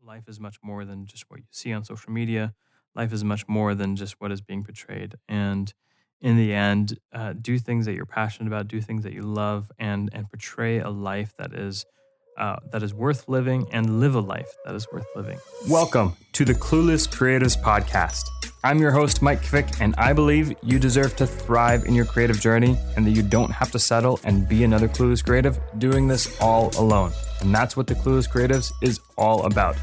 life is much more than just what you see on social media. Life is much more than just what is being portrayed. And in the end, do things that you're passionate about, do things that you love, and portray a life that is worth living, and live a life that is worth living. Welcome to the Clueless Creatives Podcast. I'm your host, Mike Kvick, and I believe you deserve to thrive in your creative journey and that you don't have to settle and be another clueless creative doing this all alone. And that's what the Clueless Creatives is all about.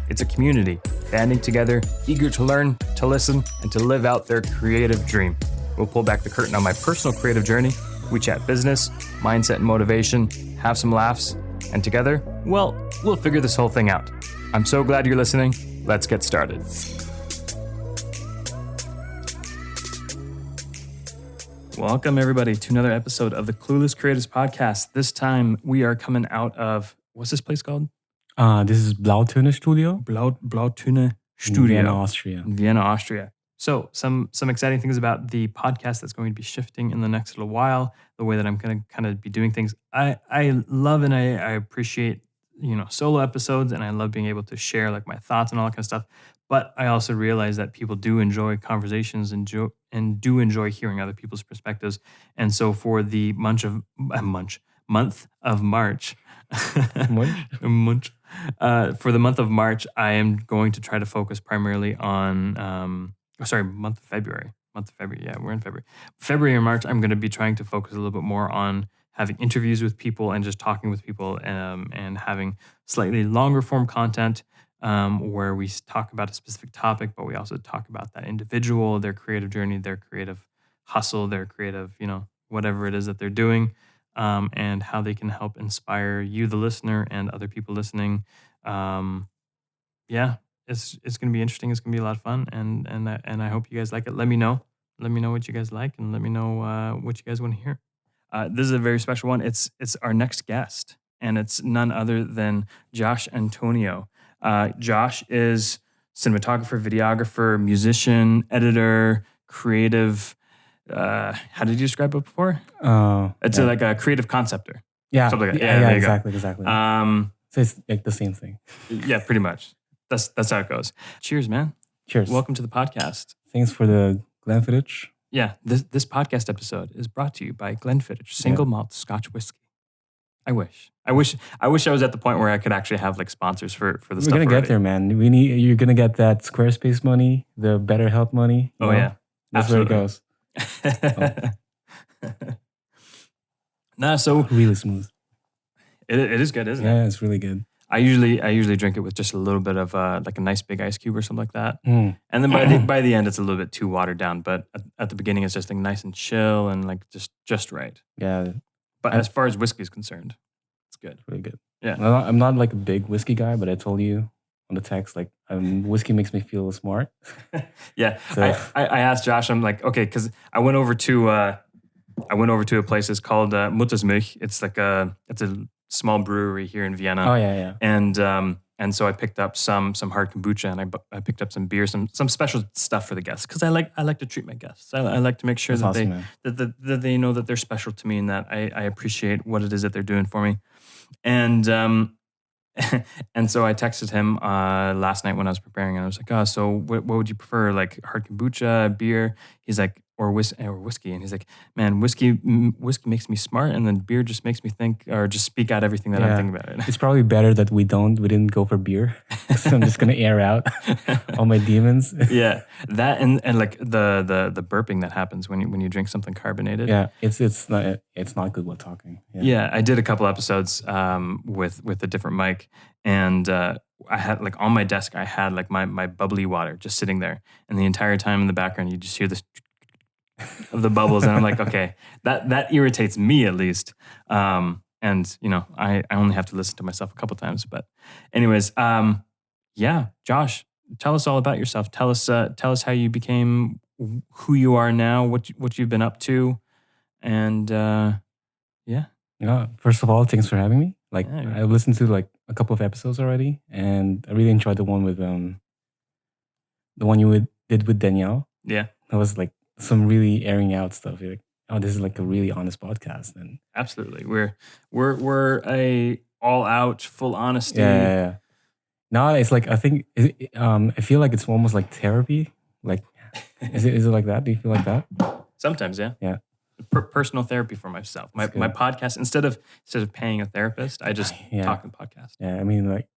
It's a community banding together, eager to learn, to listen, and to live out their creative dream. We'll pull back the curtain on my personal creative journey. We chat business, mindset, and motivation, have some laughs, and together, well, we'll figure this whole thing out. I'm so glad you're listening. Let's get started. Welcome, everybody, to another episode of the Clueless Creatives Podcast. This time, we are coming out of, what's this place called? This is Blautöne Studio. Blautöne Studio. Vienna, Austria. Vienna, Austria. So some exciting things about the podcast that's going to be shifting in the next little while, the way that I'm going to kind of be doing things. I love and I appreciate, solo episodes, and I love being able to share like my thoughts and all that kind of stuff. But I also realize that people do enjoy conversations and do enjoy hearing other people's perspectives. And so for the month of March, for the month of March, I am going to try to focus primarily on, month of February. Yeah, we're in February. February and March, I'm going to be trying to focus a little bit more on having interviews with people and just talking with people, and having slightly longer form content where we talk about a specific topic, but we also talk about that individual, their creative journey, their creative hustle, their creative, whatever it is that they're doing. And how they can help inspire you, the listener, and other people listening. It's going to be interesting. It's going to be a lot of fun, and I hope you guys like it. Let me know what you guys like, and let me know what you guys want to hear. This is a very special one. It's our next guest, and it's none other than Josh Antonio. Josh is cinematographer, videographer, musician, editor, creative. How did you describe it before? It's like a creative conceptor. Yeah, something like that. Yeah, there you exactly. So it's like the same thing. Yeah, pretty much. That's how it goes. Cheers, man. Cheers. Welcome to the podcast. Thanks for the Glenfiddich. Yeah, this podcast episode is brought to you by Glenfiddich Single Malt Scotch Whiskey. I wish I was at the point where I could actually have like sponsors for the stuff. We're gonna get there, man. You're gonna get that Squarespace money, the BetterHelp money. Oh yeah, that's absolutely. where it goes. Nah, so really smooth. It is good, isn't it? Yeah, it's really good. I usually drink it with just a little bit of like a nice big ice cube or something like that. And then by the end, it's a little bit too watered down. But at the beginning, it's just like nice and chill and like just right. Yeah. But as far as whiskey is concerned, it's good. Really good. Yeah. I'm not like a big whiskey guy, but I told you on the text, like whiskey makes me feel smart. Yeah. So, I asked Josh, I'm like, okay, because I went over to a place. It's called Muttersmilch. It's a small brewery here in Vienna. Oh yeah. And so I picked up some hard kombucha, and I picked up some beer, some special stuff for the guests, because I like to treat my guests. I like to make sure that they know that they're special to me, and that I appreciate what it is that they're doing for me. And and so I texted him last night when I was preparing, and I was like, so what would you prefer, like hard kombucha, beer? He's like, or whiskey, and he's like, man, whiskey makes me smart, and then beer just makes me think or just speak out everything that I'm thinking about it. It's probably better that we didn't go for beer. So I'm just gonna air out all my demons. Yeah, that and like the burping that happens when you drink something carbonated. Yeah, it's not good while talking. Yeah, I did a couple episodes with a different mic, and I had like on my desk I had like my bubbly water just sitting there, and the entire time in the background you just hear this of the bubbles, and I'm like, okay, that irritates me at least. And I only have to listen to myself a couple times. But anyways, Josh, tell us all about yourself. Tell us how you became who you are now, what you've been up to, and First of all, thanks for having me. I listened to like a couple of episodes already, and I really enjoyed the one with the one you did with Danielle. Yeah, that was like some really airing out stuff. You're like, oh, this is like a really honest podcast. And absolutely, we're a all out full honesty. Yeah. No, it's like I think I feel like it's almost like therapy. Like, is it like that? Do you feel like that? Sometimes, yeah. Yeah, Personal therapy for myself. that's My good. podcast, instead of paying a therapist, I just Yeah, talk in the podcast. yeah.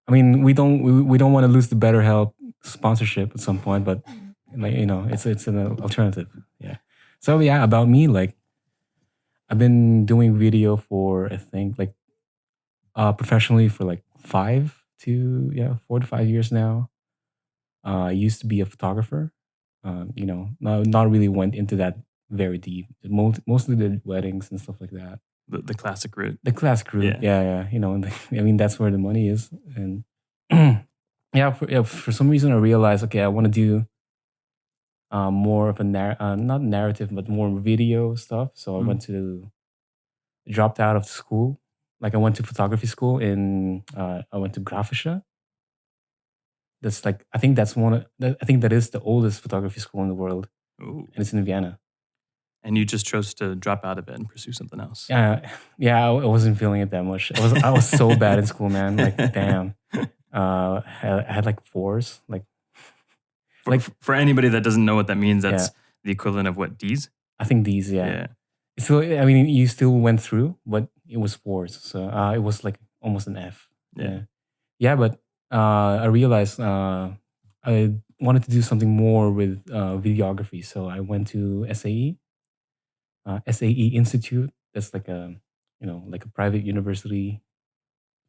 We don't want to lose the BetterHelp sponsorship at some point, but like it's an alternative. Yeah. So yeah, about me, like I've been doing video for I think like professionally for like 4 to 5 years now. I used to be a photographer. Not really went into that very deep. Mostly the weddings and stuff like that. The classic route. The classic route, Yeah. yeah, yeah. I mean that's where the money is, and for some reason I realized, okay, I want to do more of a not narrative, but more video stuff. So I Mm. dropped out of school. Like I went to photography school I went to Grafische. That's like I think I think that is the oldest photography school in the world, Ooh. and it's in Vienna. And you just chose to drop out of it and pursue something else. Yeah, I wasn't feeling it that much. I was so bad in school, man. Like, damn. I had like fours. For anybody that doesn't know what that means, Yeah, that's the equivalent of what, D's? I think these. Yeah. Yeah. So I mean, you still went through, but it was fours. So it was like almost an F. Yeah. Yeah. Yeah, but I realized I wanted to do something more with videography. So I went to SAE Institute. That's like like a private university.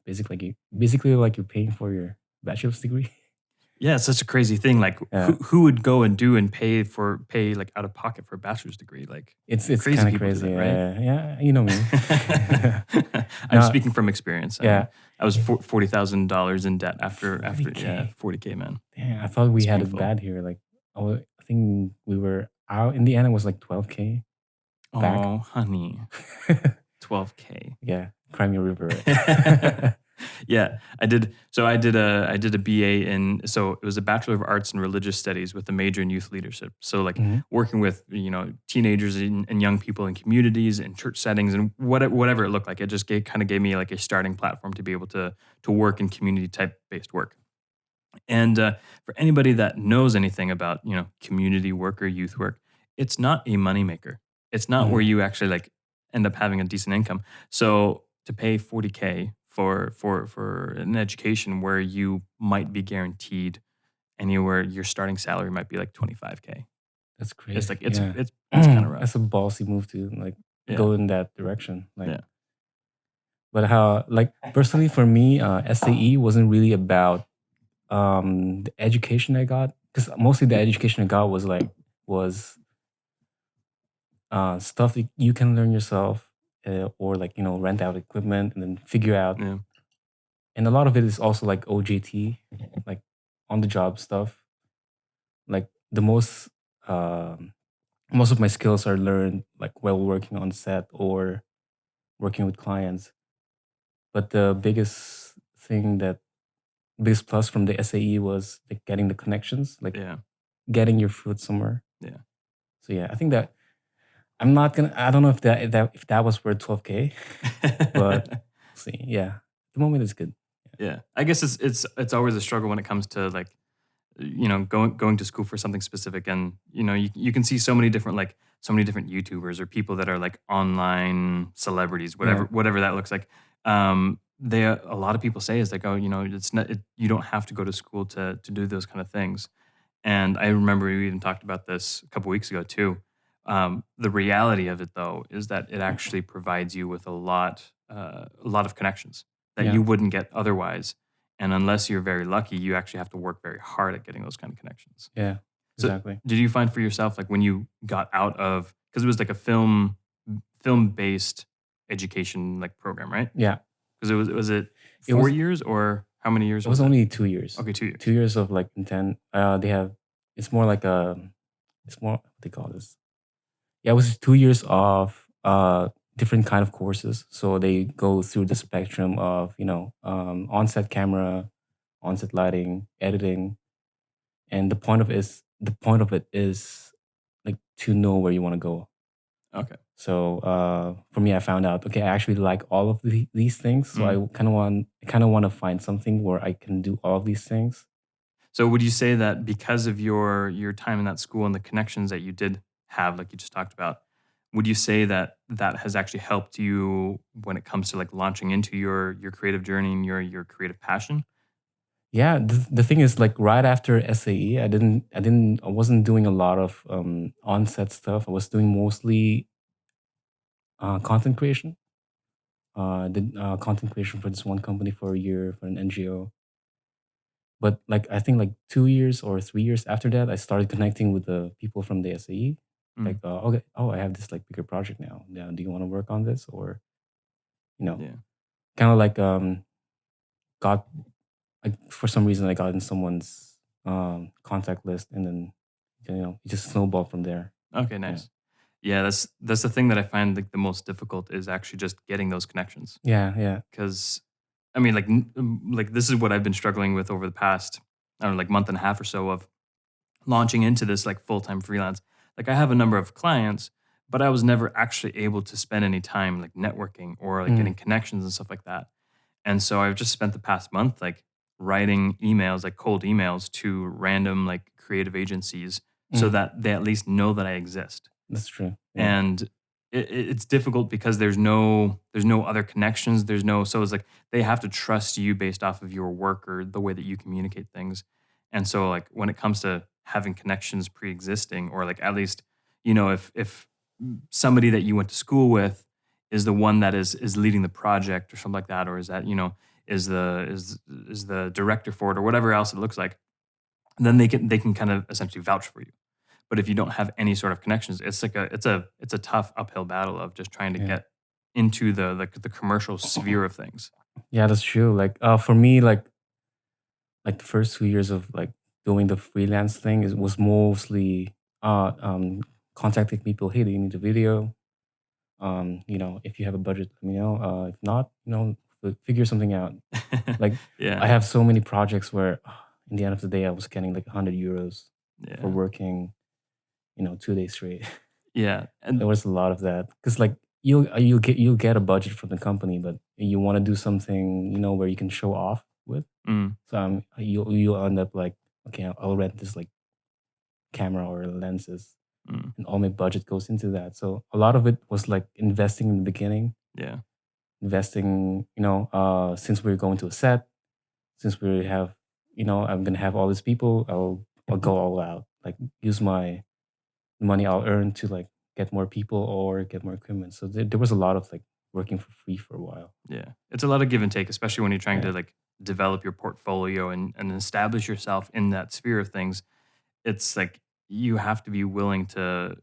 Basically like you're paying for your bachelor's degree. Yeah, it's such a crazy thing. Like, Yeah. who would go and do and pay like out of pocket for a bachelor's degree? Like, It's crazy kind of people do crazy. that, right? Yeah, yeah, you know me. I'm No, speaking from experience. I yeah. mean, I was $40,000 in debt after 40K. yeah, 40K, man. Damn, I thought we It's had it painful. bad here. Like, I think we were out in the end. It was like 12K back. Oh, honey, 12K. Yeah, Crimea River. Yeah, I did. So I did a BA so it was a Bachelor of Arts in Religious Studies with a major in youth leadership. So like Mhm. working with teenagers and young people in communities and church settings and whatever it looked like. It just kind of gave me like a starting platform to be able to work in community type based work. And for anybody that knows anything about community work or youth work, it's not a moneymaker. It's not where Mhm. you actually like end up having a decent income. So to pay 40K for an education where you might be guaranteed anywhere, your starting salary might be like 25K. That's It's crazy. like Yeah, it's kind of that's rough. a ballsy move to like Yeah, go in that direction. Like, yeah, but how like personally for me, SAE wasn't really about the education I got, because mostly the education I got was stuff that you can learn yourself, or like rent out equipment and then figure out. yeah, And a lot of it is also like OJT, like on the job stuff. Like the um, most of my skills are learned like while working on set or working with clients. But the biggest plus from the SAE was like getting the connections, like yeah, getting your foot somewhere. yeah. So yeah, I think that I don't know if that was worth 12K, but we'll see. Yeah. The moment is good. Yeah, I guess it's always a struggle when it comes to like going to school for something specific, and you can see so many different YouTubers or people that are like online celebrities, Yeah. whatever that looks like. They a lot of people say is like, oh, it's not you don't have to go to school to do those kind of things. And I remember we even talked about this a couple weeks ago too. The reality of it, though, is that it actually provides you with a lot of connections that Yeah. you wouldn't get otherwise. And unless you're very lucky, you actually have to work very hard at getting those kind of connections. Yeah. So, Exactly. did you find for yourself, like when you got out of, because it was like a film based education like program, right? Yeah. Because was it It 4 years or how many years it was was it? only 2 years. Okay, 2 years. 2 years of like intent. They have it's more like it's more what they call this. Yeah, it was 2 years of different kind of courses. So they go through the spectrum of, on-set camera, on-set lighting, editing, and the point of it is like to know where you want to go. Okay. So for me, I found out okay, I actually like all of these things. So Mm. I kind of want to find something where I can do all of these things. So would you say that because of your time in that school and the connections that you did have, like you just talked about, would you say that that has actually helped you when it comes to like launching into your creative journey and your creative passion? Yeah, the thing is, like right after SAE, I wasn't doing a lot of on-set stuff. I was doing mostly content creation. Did content creation for this one company for a year for an NGO. But like I think like 2 years or 3 years after that, I started connecting with the people from the SAE. Mm. Like, okay, oh, I have this like bigger project now. Yeah, do you want to work on this or you know, Yeah. kind of like got like for some reason I got in someone's contact list, and then it just snowballed from there. Okay, Yeah, nice. Yeah, that's the thing that I find like the most difficult is actually just getting those connections. yeah, yeah. Because I mean, like this is what I've been struggling with over the past, I don't know, like month and a half or so of launching into this like full-time freelance. Like I have a number of clients, but I was never actually able to spend any time like networking or like Mm, getting connections and stuff like that. And so I've just spent the past month like writing emails, like cold emails to random like creative agencies so mm, that they at least know that I exist. that's true. Yeah, And it's difficult because there's no other connections. There's no so it's like they have to trust you based off of your work or the way that you communicate things. And so like when it comes to having connections pre-existing or like at least if somebody that you went to school with is the one that is leading the project or something like that, or is that is the director for it or whatever else it looks like, then they can kind of essentially vouch for you. But if you don't have any sort of connections, it's a tough uphill battle of just trying to yeah, get into the commercial sphere of things. yeah. That's true. Like for me, like the first 2 years of like doing the freelance thing is was mostly contacting people. Hey, do you need a video? If you have a budget, let me know. If not, figure something out. Like I Yeah, have so many projects where in the end of the day I was getting like 100 euros for yeah, working, 2 days straight. yeah, There and was a lot of that because like you'll get a budget from the company, but you want to do something where you can show off with. mm, So you'll end up like, okay, I'll rent this like camera or lenses, mm, and all my budget goes into that. So a lot of it was like investing in the beginning, yeah, investing. Since we're going to a set, since we have, I'm gonna have all these people, I'll go all out, like use my money I'll earn to like get more people or get more equipment. So there was a lot of like working for free for a while. yeah. It's a lot of give and take, especially when you're trying Yeah, to like develop your portfolio and establish yourself in that sphere of things. It's like you have to be willing to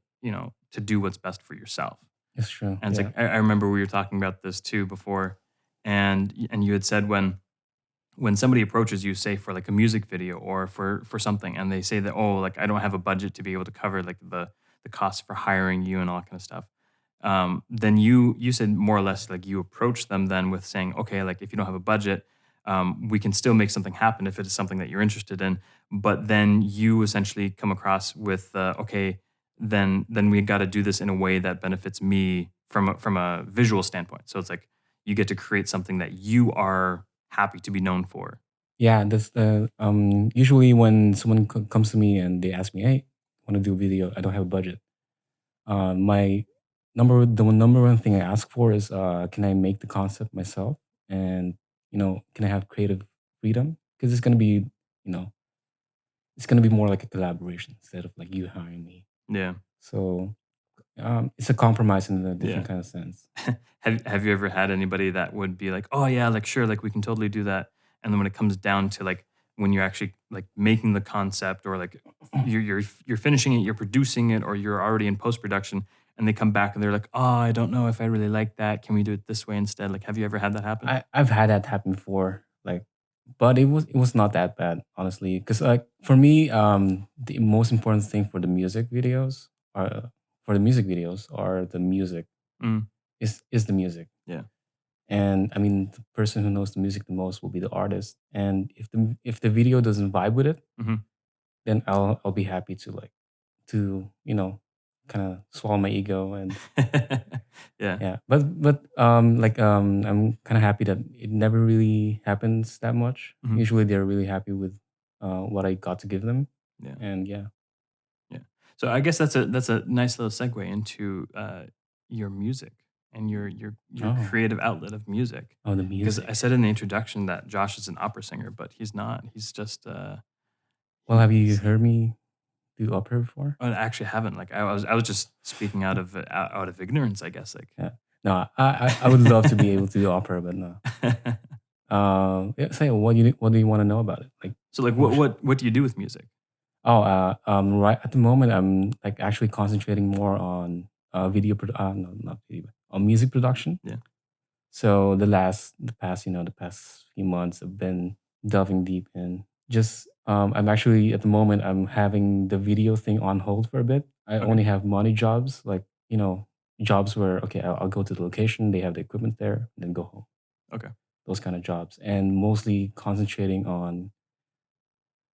do what's best for yourself. it's true. And it's Yeah. like I remember we were talking about this too before, and you had said when somebody approaches you, say for like a music video or for something, and they say that, oh, like I don't have a budget to be able to cover like the costs for hiring you and all that kind of stuff. Then you said more or less like you approach them then with saying, okay, like if you don't have a budget, we can still make something happen if it is something that you're interested in. But then you essentially come across with, okay, then we got to do this in a way that benefits me from a visual standpoint. So it's like you get to create something that you are happy to be known for. Yeah, that's the usually when someone comes to me and they ask me, "Hey, want to do a video? I don't have a budget." My the number one thing I ask for is, can I make the concept myself, and can I have creative freedom? Because you know, it's gonna be more like a collaboration instead of like you hiring me. Yeah, So it's a compromise in a yeah. different kind of sense. Have you ever had anybody that would be like, "Oh yeah, like sure, like we can totally do that." And then when it comes down to like when you're actually like making the concept or like you're finishing it, you're producing it, or you're already in post production, and they come back and they're like, "Oh, I don't know if I really like that. Can we do it this way instead?" Like, have you ever had that happen? I've had that happen before, like, but it was not that bad, honestly. Because like for me, the most important thing for the music videos are the music Mm, is the music. yeah, And I mean, the person who knows the music the most will be the artist. And if the video doesn't vibe with it, hmm then I'll be happy to like to kind of swallow my ego and Yeah. yeah. I'm kind of happy that it never really happens that much. Mhm. Usually they're really happy with what I got to give them, Yeah. and yeah. Yeah. So I guess that's a nice little segue into your music and your Oh, creative outlet of music. oh, the Because I music. said in the introduction that Josh is an opera singer, but he's not. He's just Well, have you he's heard me do opera before? I actually haven't. Like I was just speaking out of ignorance, I guess. Like Yeah. No, I would love to be able to do opera, but no. Yeah, say what do you want to know about it? Like, so like what? what do you do with music? Right at the moment, I'm like actually concentrating more on no, not video, on music production. Yeah. So the past few months, I've been delving deep in. Just I'm actually at the moment I'm having the video thing on hold for a bit. I Okay. only have money jobs, like jobs where okay, I'll go to the location, they have the equipment there, and then go home. Okay. Those kind of jobs, and mostly concentrating on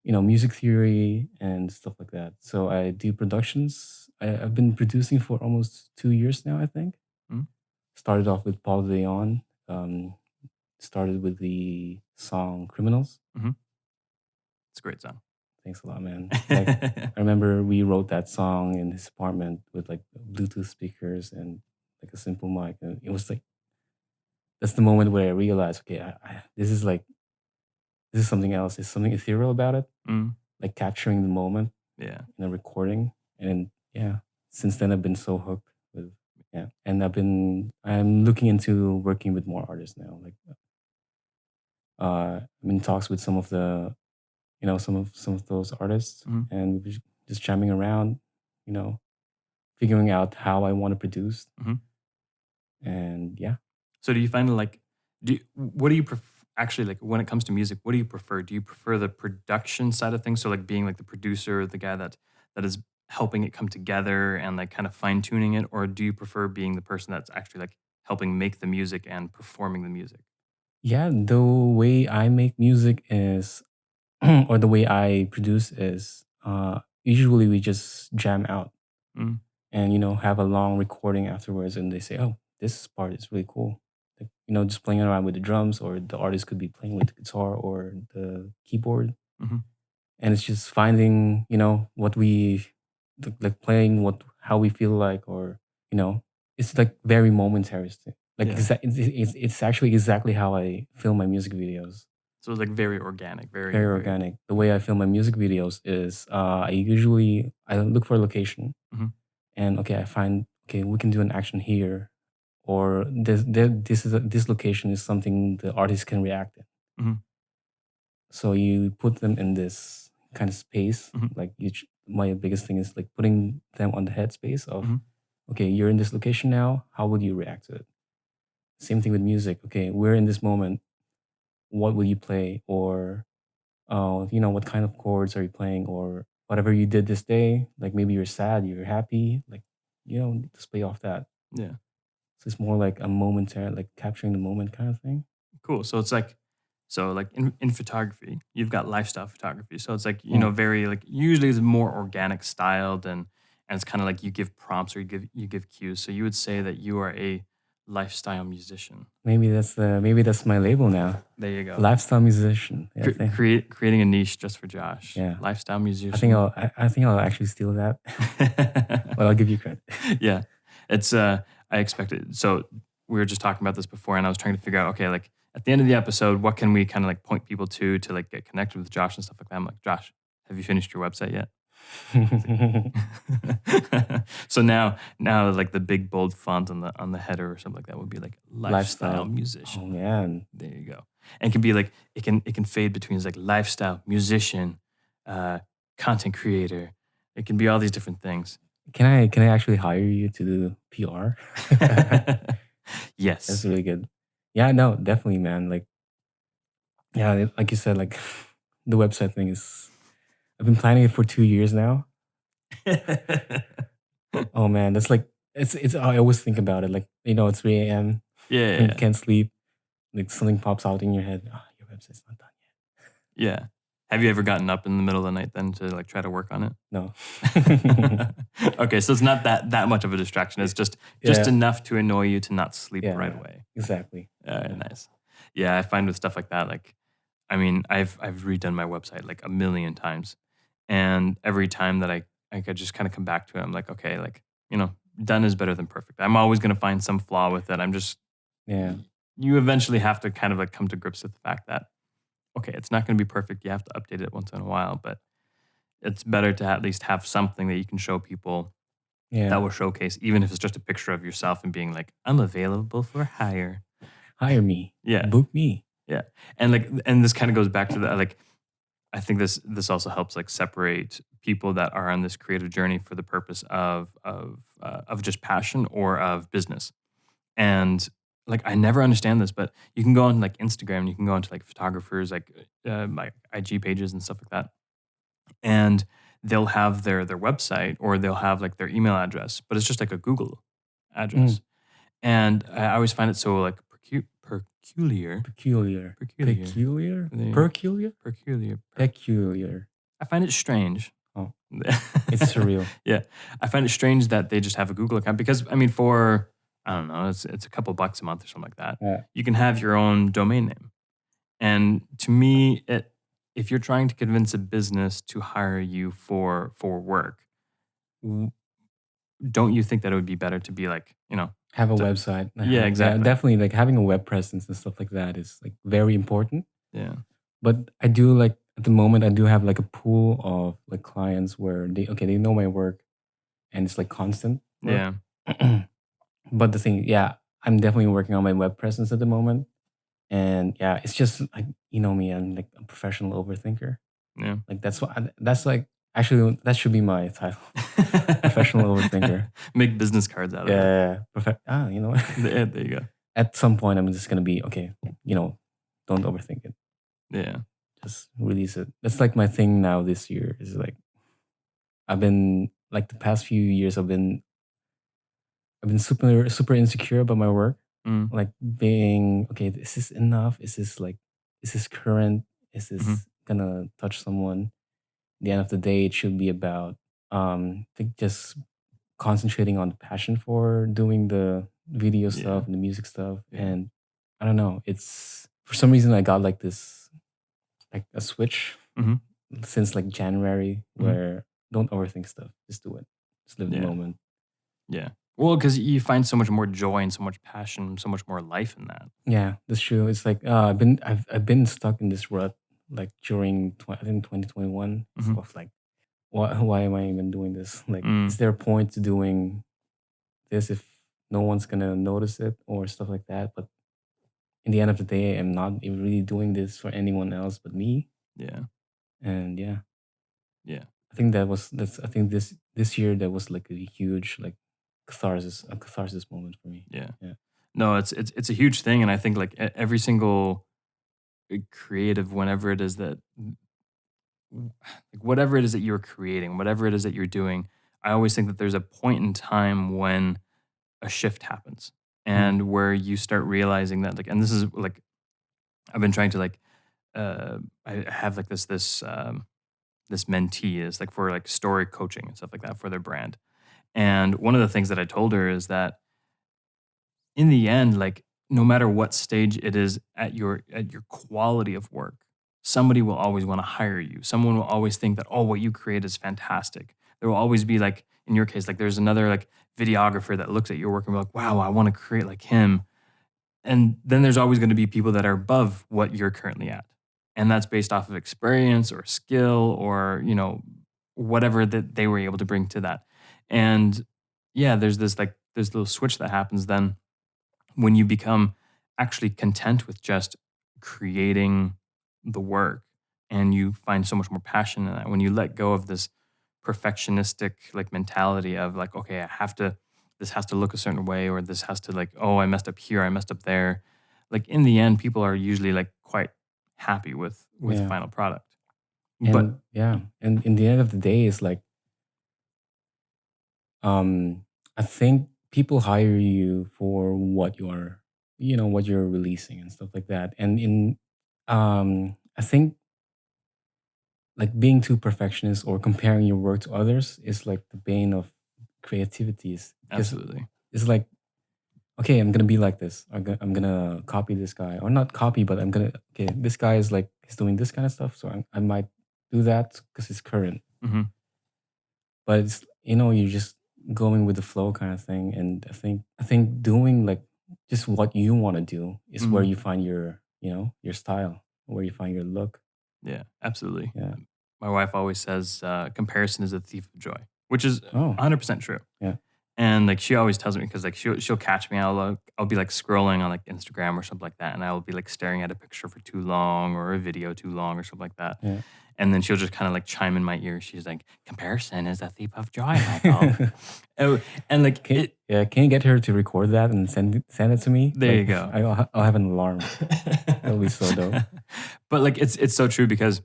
music theory and stuff like that. So I do productions. I've been producing for almost 2 years now, I think. Mm-hmm. Started off with Paul Leon. Um, started with the song Criminals. Mm-hmm. It's a great song. Thanks a lot, man. Like, I remember we wrote that song in his apartment with like Bluetooth speakers and like a simple mic. And it was like, that's the moment where I realized, okay, this is something else. There's something ethereal about it, Mm, like capturing the moment yeah. in a recording. And yeah, since then I've been so hooked with yeah. And I'm looking into working with more artists now. Like I'm in talks with some of the some of those artists, Mhm, and we're just jamming around, you know, figuring out how I want to produce. mhm. And yeah. So do you find like what do you actually like when it comes to music, what do you prefer? Do you prefer the production side of things? So like being like the producer, the guy that is helping it come together and like kind of fine tuning it, or do you prefer being the person that's actually like helping make the music and performing the music? Yeah, the way I make music is or the way I produce is usually we just jam out Mm, and have a long recording afterwards, and they say, oh, this part is really cool, like just playing around with the drums, or the artist could be playing with the guitar or the keyboard, mhm. and it's just finding what we like playing what how we feel like, or it's like very momentary like Yeah. it's actually exactly how I film my music videos. So it's like very organic, Very very organic. The way I film my music videos is I look for a location, mhm, and okay, I find okay, we can do an action here, or this location is something the artist can react in. mhm, So you put them in this kind of space. mhm, Like my biggest thing is like putting them on the headspace of mhm, okay, you're in this location now. How would you react to it? Same thing with music. Okay, we're in this moment. What will you play? Or what kind of chords are you playing, or whatever you did this day? Like maybe you're sad, you're happy, like display off that. yeah. So it's more like a momentary, like capturing the moment kind of thing. Cool. So it's like, so like in photography, you've got lifestyle photography. So it's like, Mm. very like usually it's more organic styled and it's kind of like you give prompts or you give cues. So you would say that you are a lifestyle musician. Maybe that's my label now. There you go. Lifestyle musician. Yeah, Creating a niche just for Josh. yeah. Lifestyle I musician. I think I'll actually steal that, but I'll give you credit. Yeah. It's I expected. So we were just talking about this before and I was trying to figure out, okay, like at the end of the episode, what can we kind of like point people to like get connected with Josh and stuff like that? I'm like, Josh, have you finished your website yet? So now like the big bold font on the header or something like that would be like lifestyle Lifestyle. Oh musician. man, There you go. And it can be like it can fade between like lifestyle musician, uh, content creator. It can be all these different things. can I actually hire you to do PR? That's Yes. really good. Yeah, no, definitely, man. Like, yeah, like you said, like the website thing is. I've been planning it for 2 years now. Oh man, that's like it's. I always think about it. Like it's 3 a.m. Yeah, and you yeah, can't sleep. Like something pops out in your head. Oh, your website's not done yeah. Have you ever gotten up in the middle of the night then to like try to work on it? No. Okay, so it's not that much of a distraction. It's just Yeah. enough to annoy you to not sleep Yeah. right Yeah. away. Exactly. Yeah. Nice. Yeah, I find with stuff like that, like, I mean, I've redone my website like a million times, and every time that I could just kind of come back to it, I'm like, okay, like, done is better than perfect. I'm always gonna find some flaw with it. I'm just Yeah. you eventually have to kind of like come to grips with the fact that okay, it's not gonna be perfect. You have to update it once in a while, but it's better to at least have something that you can show people that Yeah. will showcase, even if it's just a picture of yourself and being like, I'm available for hire. Hire me. Yeah. Book me. Yeah. And like and this kind of goes back to the like I think this also helps like separate people that are on this creative journey for the purpose of just passion or of business. And like I never understand this, but you can go on like Instagram, you can go into like photographers like my IG pages and stuff like that, and they'll have their website or they'll have like their email address, but it's just like a Google Mm. address. And I always find it so like peculiar, Peculiar. peculiar, Peculiar? the Peculiar? peculiar. Peculiar. I find it strange. Oh, it's surreal. Yeah, I find it strange that they just have a Google account because I mean, for I don't know, it's a couple bucks a month or something like that. Yeah. You can have your own domain name, and to me, if you're trying to convince a business to hire you for work, w- don't you think that it would be better to be like Have a to, website. yeah, Yeah, exactly, definitely like having a web presence and stuff like that is like very important. yeah, But I do like at the moment I do have like a pool of like clients where they know my work and it's like constant work. yeah, But the thing, yeah, I'm definitely working on my web presence at the moment. And yeah, it's just like you know me, I'm like a professional overthinker. yeah. Like that's like actually that should be my title. Professional overthinker. Make business cards out of it. Yeah. You know what? Yeah, there you go. At some point I'm just gonna be okay, don't overthink it. Yeah, Just release it. That's like my thing now this year is like I've been like the past few years I've been super insecure about my work. mm, Like being okay, is this enough? Is this current? Is hmm, this gonna touch someone? At the end of the day, it should be about I think just concentrating on the passion for doing the video yeah, stuff and the music stuff. yeah, And I don't know, it's for some reason I got like this like a switch hmm, since like January hmm, where don't overthink stuff. Just do it. Just live the yeah. moment. Yeah. Well, because you find so much more joy and so much passion, so much more life in that. Yeah, that's true. It's like I've been stuck in this rut like during I think 2021. So Mhm. I was like, why am I even doing this? Like, is Mm, there a point to doing this if no one's gonna notice it or stuff like that? But in the end of the day, I'm not even really doing this for anyone else but me. yeah. And yeah, Yeah. I think that's I think this year that was like a huge like a catharsis moment for me. Yeah. Yeah. No, it's a huge thing, and I think like every single creative, whenever it is that, like whatever it is that you're creating, whatever it is that you're doing, I always think that there's a point in time when a shift happens, Mm. and where you start realizing that, like, and this is like I've been trying to like, I have like this mentee is like for like story coaching and stuff like that for their brand. And one of the things that I told her is that in the end, like no matter what stage it is at your quality of work, somebody will always want to hire you. Someone will always think that, oh, what you create is fantastic. There will always be like, in your case, like there's another like videographer that looks at your work and be like, wow, I want to create like him. And then there's always going to be people that are above what you're currently at. And that's based off of experience or skill or, whatever that they were able to bring to that. And yeah, there's a little switch that happens then when you become actually content with just creating the work and you find so much more passion in that when you let go of this perfectionistic like mentality of like, okay, this has to look a certain way, or this has to like, oh, I messed up here, I messed up there. Like in the end, people are usually like quite happy with the Yeah. final product. But And yeah, and in the end of the day, it's like I think people hire you for what you are, what you're releasing and stuff like that. And I think like being too perfectionist or comparing your work to others is like the bane of creativities because Absolutely. it's like, okay, I'm gonna be like this. I'm gonna copy this guy, or not copy, but I'm gonna, okay, this guy is like he's doing this kind of stuff, so I might do that because it's current. Hmm. But it's, you're just going with the flow kind of thing, and I think doing like just what you want to do is where Hmm. you find your your style, where you find your look. Yeah, absolutely. Yeah. My wife always says comparison is a thief of joy, which is Oh, 100% true. yeah. And like she always tells me because like she'll catch me. I'll be like scrolling on like Instagram or something like that, and I'll be like staring at a picture for too long or a video too long or something like that. Yeah. And then she'll just kind of like chime in my ear. She's like, "Comparison is a thief of joy, Michael." Oh, and like it. Can you get her to record that and send it to me? There you Like go. I'll have an alarm. That'll be so dope. But like it's so true because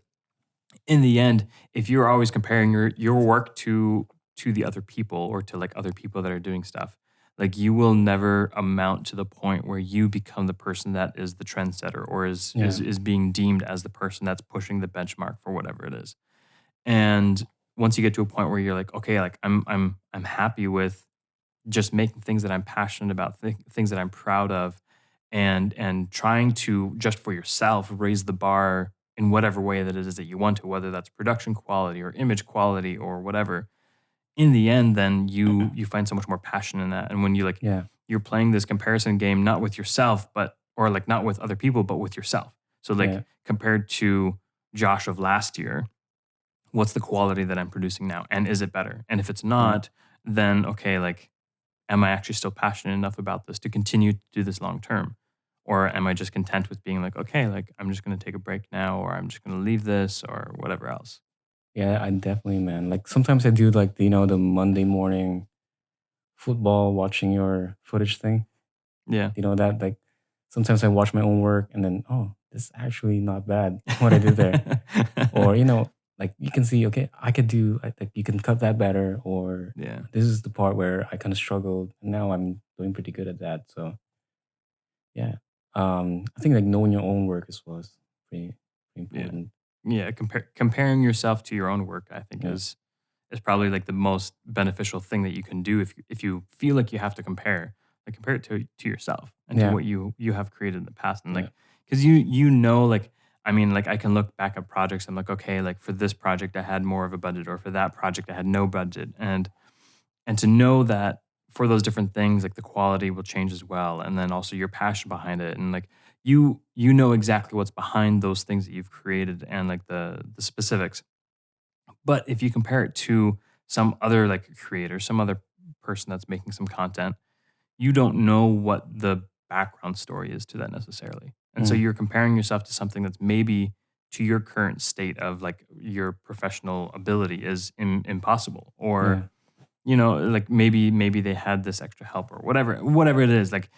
in the end, if you're always comparing your work to the other people or to like other people that are doing stuff, like you will never amount to the point where you become the person that is the trendsetter or is Yeah. is being deemed as the person that's pushing the benchmark for whatever it is. And once you get to a point where you're like, okay, like I'm happy with just making things that I'm passionate about, things that I'm proud of, and trying to just for yourself raise the bar in whatever way that it is that you want to, whether that's production quality or image quality or whatever. In the end, then you find so much more passion in that. And when you like Yeah. you're playing this comparison game not with yourself, but or like not with other people, but with yourself. So like Yeah. compared to Josh of last year, what's the quality that I'm producing now? And is it better? And if it's Yeah. not, then okay, like am I actually still passionate enough about this to continue to do this long term? Or am I just content with being like, okay, like I'm just going to take a break now, or I'm just going to leave this, or whatever else? Yeah, I definitely, man. Like sometimes I do like the Monday morning football watching your footage thing. Yeah. That like sometimes I watch my own work and then, oh, this is actually not bad what I did there. Or like you can see, okay, I could do like you can cut that better, or Yeah. this is the part where I kind of struggled and now I'm doing pretty good at that. So yeah. I think like knowing your own work as well is pretty Yeah. important. Yeah. Comparing yourself to your own work, I think, Yeah. is probably like the most beneficial thing that you can do if you feel like you have to compare, like compare it to yourself and to Yeah. what you have created in the past. And Yeah. like because you know, like I mean, like I can look back at projects. I'm like, okay, like for this project I had more of a budget, or for that project I had no budget, and to know that for those different things like the quality will change as well, and then also your passion behind it, and like you know exactly what's behind those things that you've created and like the specifics. But if you compare it to some other like creator, some other person that's making some content, you don't know what the background story is to that necessarily. And so Mm, you're comparing yourself to something that's maybe to your current state of like your professional ability is impossible, yeah. or like maybe they had this extra help or whatever it is. Like,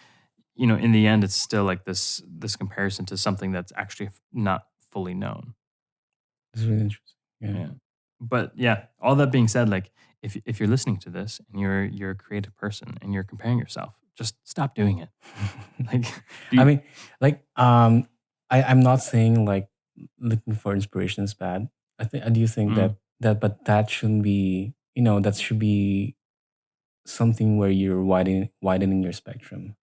in the end, it's still like this comparison to something that's actually not fully known. It's really interesting. Yeah. Yeah. But yeah, all that being said, like if you're listening to this and you're a creative person and you're comparing yourself, just stop doing it. Like, do I you, mean, like, I'm not saying like looking for inspiration is bad. I do think mm, but that shouldn't be, that should be something where you're widening your spectrum.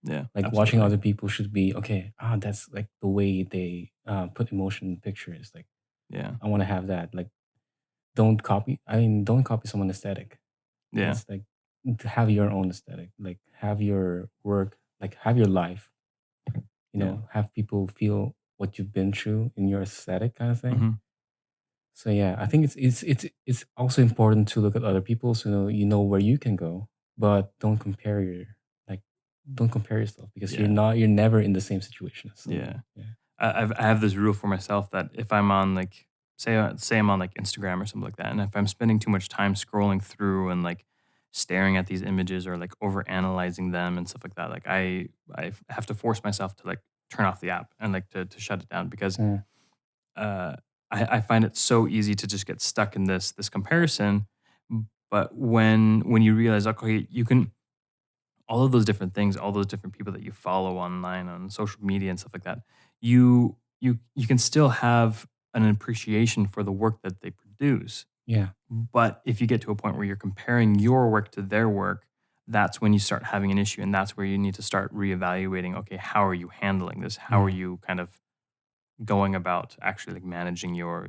yeah, Like watching absolutely. other people should be okay. That's like the way they put emotion in pictures. Like Yeah, I want to have that. Like don't copy someone aesthetic. yeah, It's like to have your own aesthetic. Like have your work. Like have your life. yeah. Have people feel what you've been through in your aesthetic kind of thing. Hmm. So yeah, I think it's also important to look at other people so you know where you can go, but like don't compare yourself because Yeah, you're never in the same situation as yeah. someone. Yeah. I have this rule for myself that if I'm on like say I'm on like Instagram or something like that, and if I'm spending too much time scrolling through and like staring at these images or like over analyzing them and stuff like that, like I have to force myself to like turn off the app and like to shut it down because Yeah. uh, I find it so easy to just get stuck in this comparison. But when you realize, okay, you can all of those different things, all those different people that you follow online on social media and stuff like that, you can still have an appreciation for the work that they produce. Yeah. But if you get to a point where you're comparing your work to their work, that's when you start having an issue. And that's where you need to start reevaluating, okay, how are you handling this? How are Mm. you kind of going about actually like managing your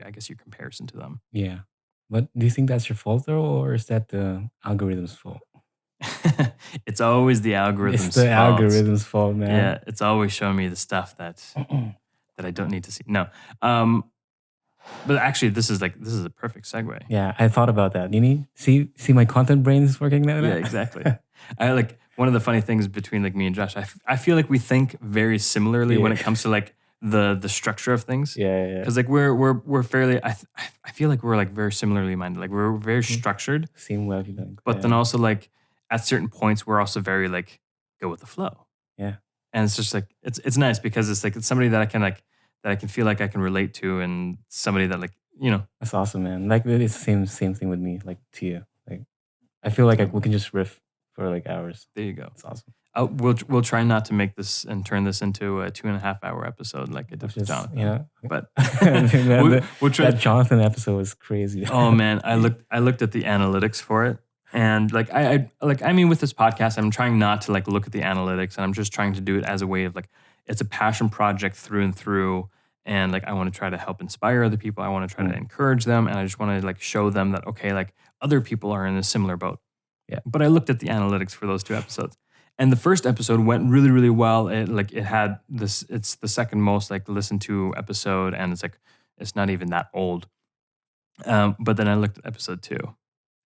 I guess your comparison to them? Yeah. But do you think that's your fault though, or is that the algorithm's fault? It's always the It's algorithm's the fault. algorithm's fault, man. Yeah, it's always showing me the stuff that I don't need to see. No. Um, but actually this is a perfect segue. Yeah, I thought about that. You need see my content brain is working now. Yeah, exactly. I like one of the funny things between like me and Josh. I feel like we think very similarly when Yeah. it comes to like the structure of things. Yeah, yeah, yeah. Because like we're fairly. I feel like we're like very similarly minded. Like we're very structured, Same wavelength. but then also like at certain points we're also very like go with the flow. Yeah, And it's just like it's nice because it's like it's somebody that I can like that I can feel like I can relate to, and somebody that like that's awesome, man. Like it's the same thing with me, like to you. Like I feel like we can just riff for like hours. there you go. It's awesome. We'll try not to make this and turn this into a 2.5 hour episode like it did Which with is, Jonathan. But that, we'll try. that Jonathan episode was crazy. Oh man, I looked at the analytics for it, and like I mean with this podcast, I'm trying not to like look at the analytics, and I'm just trying to do it as a way of like it's a passion project through and through, and like I want to try to help inspire other people. I want to try to encourage them, and I just want to like show them that okay, like other people are in a similar boat. Yeah. But I looked at the analytics for those 2 episodes. And the first episode went really, really well. It had this. It's the second most like listened to episode, and it's not even that old. But then I looked at episode 2,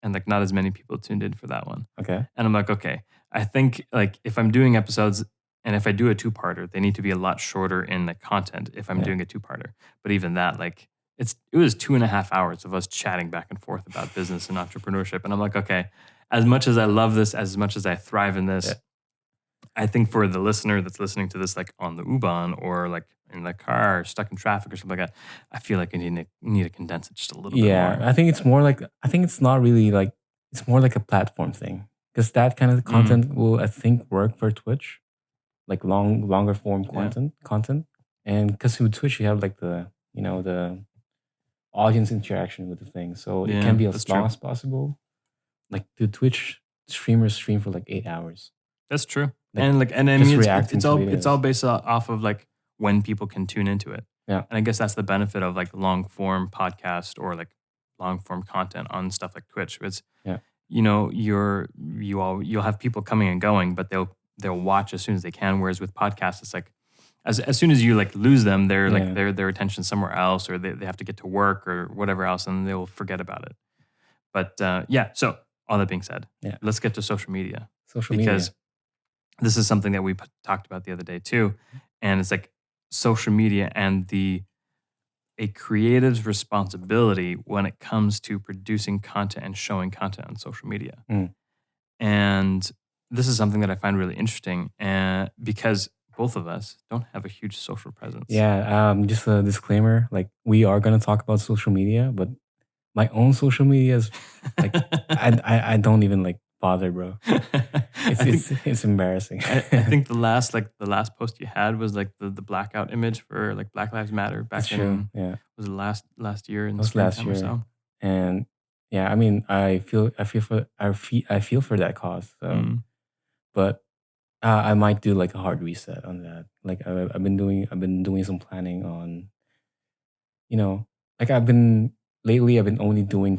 and like not as many people tuned in for that one. Okay. And I'm like, okay, I think like if I'm doing episodes, and if I do a 2-parter, they need to be a lot shorter in the content. If I'm doing a 2-parter, but even that, like it was 2.5 hours of us chatting back and forth about business and entrepreneurship, and I'm like, okay, as much as I love this, as much as I thrive in this. Yeah. I think for the listener that's listening to this, like on the U-Bahn or like in the car, or stuck in traffic or something like that, I feel like I need to condense it just a little bit Yeah, more. I think it's more like I think it's not really like it's more like a platform thing because that kind of content will I think work for Twitch, like longer form content, and because with Twitch you have like the audience interaction with the thing, so it Yeah, can be that's as long true. as possible. Like the Twitch streamers stream for like 8 hours. That's true. Like, And I just mean reacting it's to all videos. based off of like when people can tune into it. Yeah. And I guess that's the benefit of like long form podcast or like long form content on stuff like Twitch. It's Yeah. you'll have people coming and going, but they'll watch as soon as they can. Whereas with podcasts, it's like as soon as you like lose them, they're like Yeah. their attention somewhere else, or they have to get to work or whatever else, and they'll forget about it. But yeah, so all that being said, Yeah. let's get to social media Social because media. this is something that we talked about the other day too, and it's like social media and a creative's responsibility when it comes to producing content and showing content on social media. Mm. And this is something that I find really interesting, because both of us don't have a huge social presence. Yeah, just a disclaimer, like we are gonna talk about social media, but my own social media is like I don't even like bother, bro. It's embarrassing. I think the last post you had was like the blackout image for like Black Lives Matter back That's true. in Yeah, was it last year in that the was last springtime or year, so. and yeah, I mean, I feel for that cause. So, Mm. but I might do like a hard reset on that. Like I've been doing some planning on, you know, like I've been only doing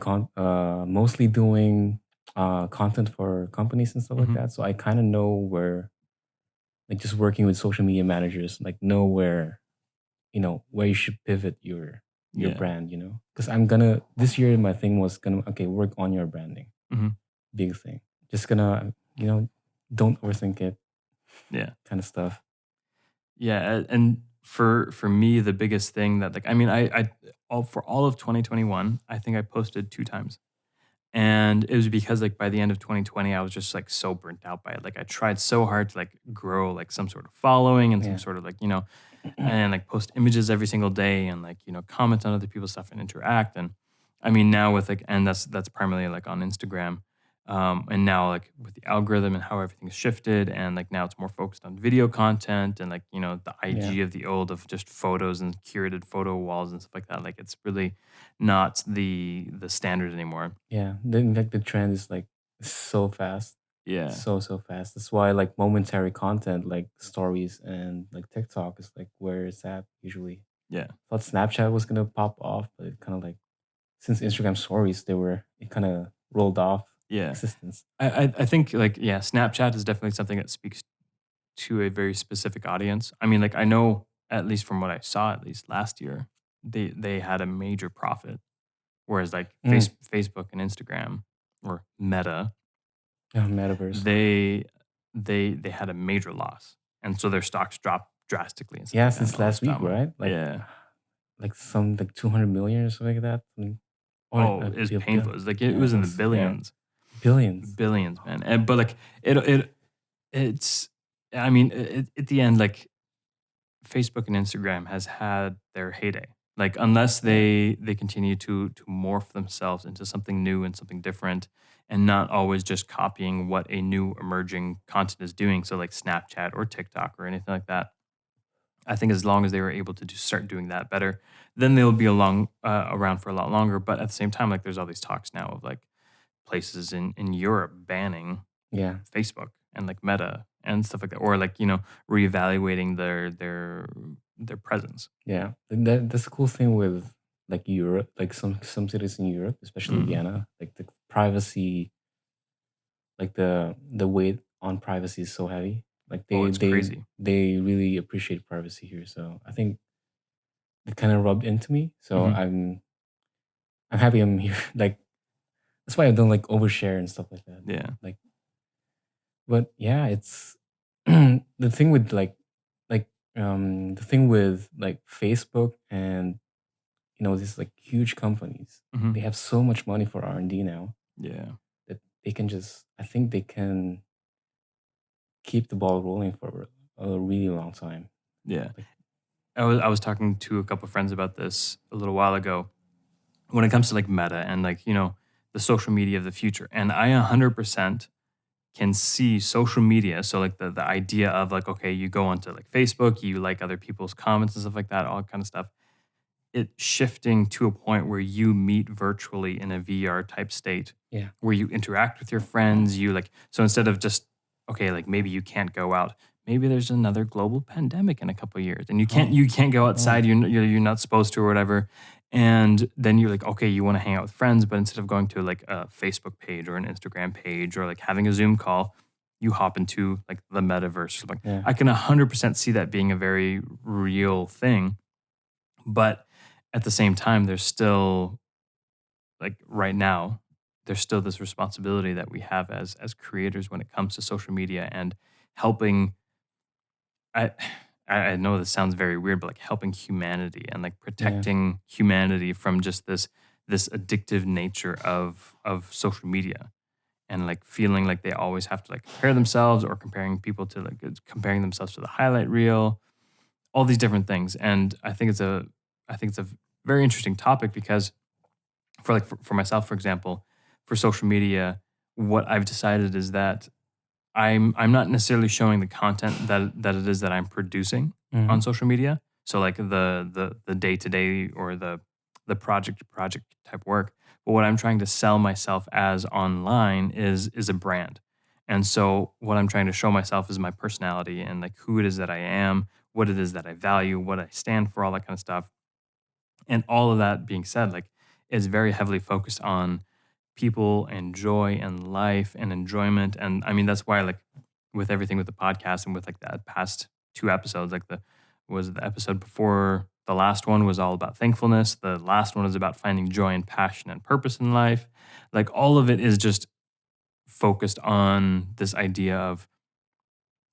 mostly doing content for companies and stuff like Mhm. that. So I kind of know where, like, just working with social media managers, like know where you should pivot your Yeah. brand, because I'm gonna this year my thing was gonna okay, work on your branding. Mhm. Big thing. Just gonna, don't overthink it, Yeah. kind of stuff. Yeah, and for me, the biggest thing that like I mean, for all of 2021, I think I posted 2 times. And it was because like by the end of 2020, I was just like so burnt out by it. Like I tried so hard to like grow like some sort of following and some Yeah. sort of like, and like post images every single day and like, comment on other people's stuff and interact. And I mean now with like and that's primarily like on Instagram. And now, like with the algorithm and how everything's shifted, and like now it's more focused on video content and like the Yeah. IG of the old of just photos and curated photo walls and stuff like that. Like it's really not the standard anymore. Yeah. Then like the trend is like so fast. Yeah, So fast. That's why like momentary content like stories and like TikTok is like where it's at usually. yeah, Thought Snapchat was gonna pop off, but it kind of like since Instagram stories it kind of rolled off yeah. existence. I think like yeah, Snapchat is definitely something that speaks to a very specific audience. I mean, like I know at least from what I saw, at least last year, they had a major profit, whereas like Mm. Facebook and Instagram or Meta, Yeah, metaverse. they they had a major loss, and so their stocks dropped drastically and stuff Yeah, like that, and since they last lost week, that money. right? Yeah. Like some like 200 million or something like that. Or Oh, it was painful. It was like it yeah, was in the yeah, billions, billions. billions, man. And but like it's. I mean, at the end, like Facebook and Instagram has had their heyday. Like unless Yeah, they continue to morph themselves into something new and something different and not always just copying what a new emerging content is doing. So like Snapchat or TikTok or anything like that. I think as long as they were able to start doing that better, then they'll be around for a lot longer. But at the same time, like there's all these talks now of like places in Europe banning yeah, Facebook and like Meta and stuff like that, or like reevaluating their presence. yeah. And that's the cool thing with like Europe, like some cities in Europe, especially Mhm. Vienna, like the privacy, like the weight on privacy is so heavy. Like Oh, it's crazy. they really appreciate privacy here. So I think it kind of rubbed into me. So Mhm. I'm happy I'm here. Like that's why I don't like overshare and stuff like that. Yeah. Like, but yeah, it's the thing with like the thing with like Facebook and these like huge companies. Mhm. They have so much money for R&D now Yeah. that they can just I think they can keep the ball rolling for a really long time. Yeah. Like, I was talking to a couple of friends about this a little while ago when it comes to like Meta and like, the social media of the future. And I 100% can see social media. So like the idea of like, okay, you go onto like Facebook, you like other people's comments and stuff like that, all kind of stuff. It shifting to a point where you meet virtually in a VR type state yeah. where you interact with your friends, you like so instead of just okay, like maybe you can't go out. Maybe there's another global pandemic in a couple of years and you can't Oh, you can't go oh, outside, you're not supposed to or whatever. And then you're like, okay, you want to hang out with friends, but instead of going to like a Facebook page or an Instagram page or like having a Zoom call, you hop into like the metaverse or something. yeah. I can 100% see that being a very real thing, but at the same time, there's still like right now, there's still this responsibility that we have as creators when it comes to social media and helping. I I know this sounds very weird, but like helping humanity and like Yeah. protecting humanity from just this addictive nature of social media and like feeling like they always have to like compare themselves or comparing people to like comparing themselves to the highlight reel, all these different things. And I think it's a very interesting topic because for myself, for example, for social media, what I've decided is that I'm not necessarily showing the content that it is that I'm producing Hmm. on social media. So like the day to day or the project to project type work. But what I'm trying to sell myself as online is a brand. And so what I'm trying to show myself is my personality and like who it is that I am, what it is that I value, what I stand for, all that kind of stuff. And all of that being said, like is very heavily focused on people and joy and life and enjoyment. And I mean, that's why like with everything with the podcast and with like that past two episodes, like the episode before the last one was all about thankfulness. The last one is about finding joy and passion and purpose in life. Like all of it is just focused on this idea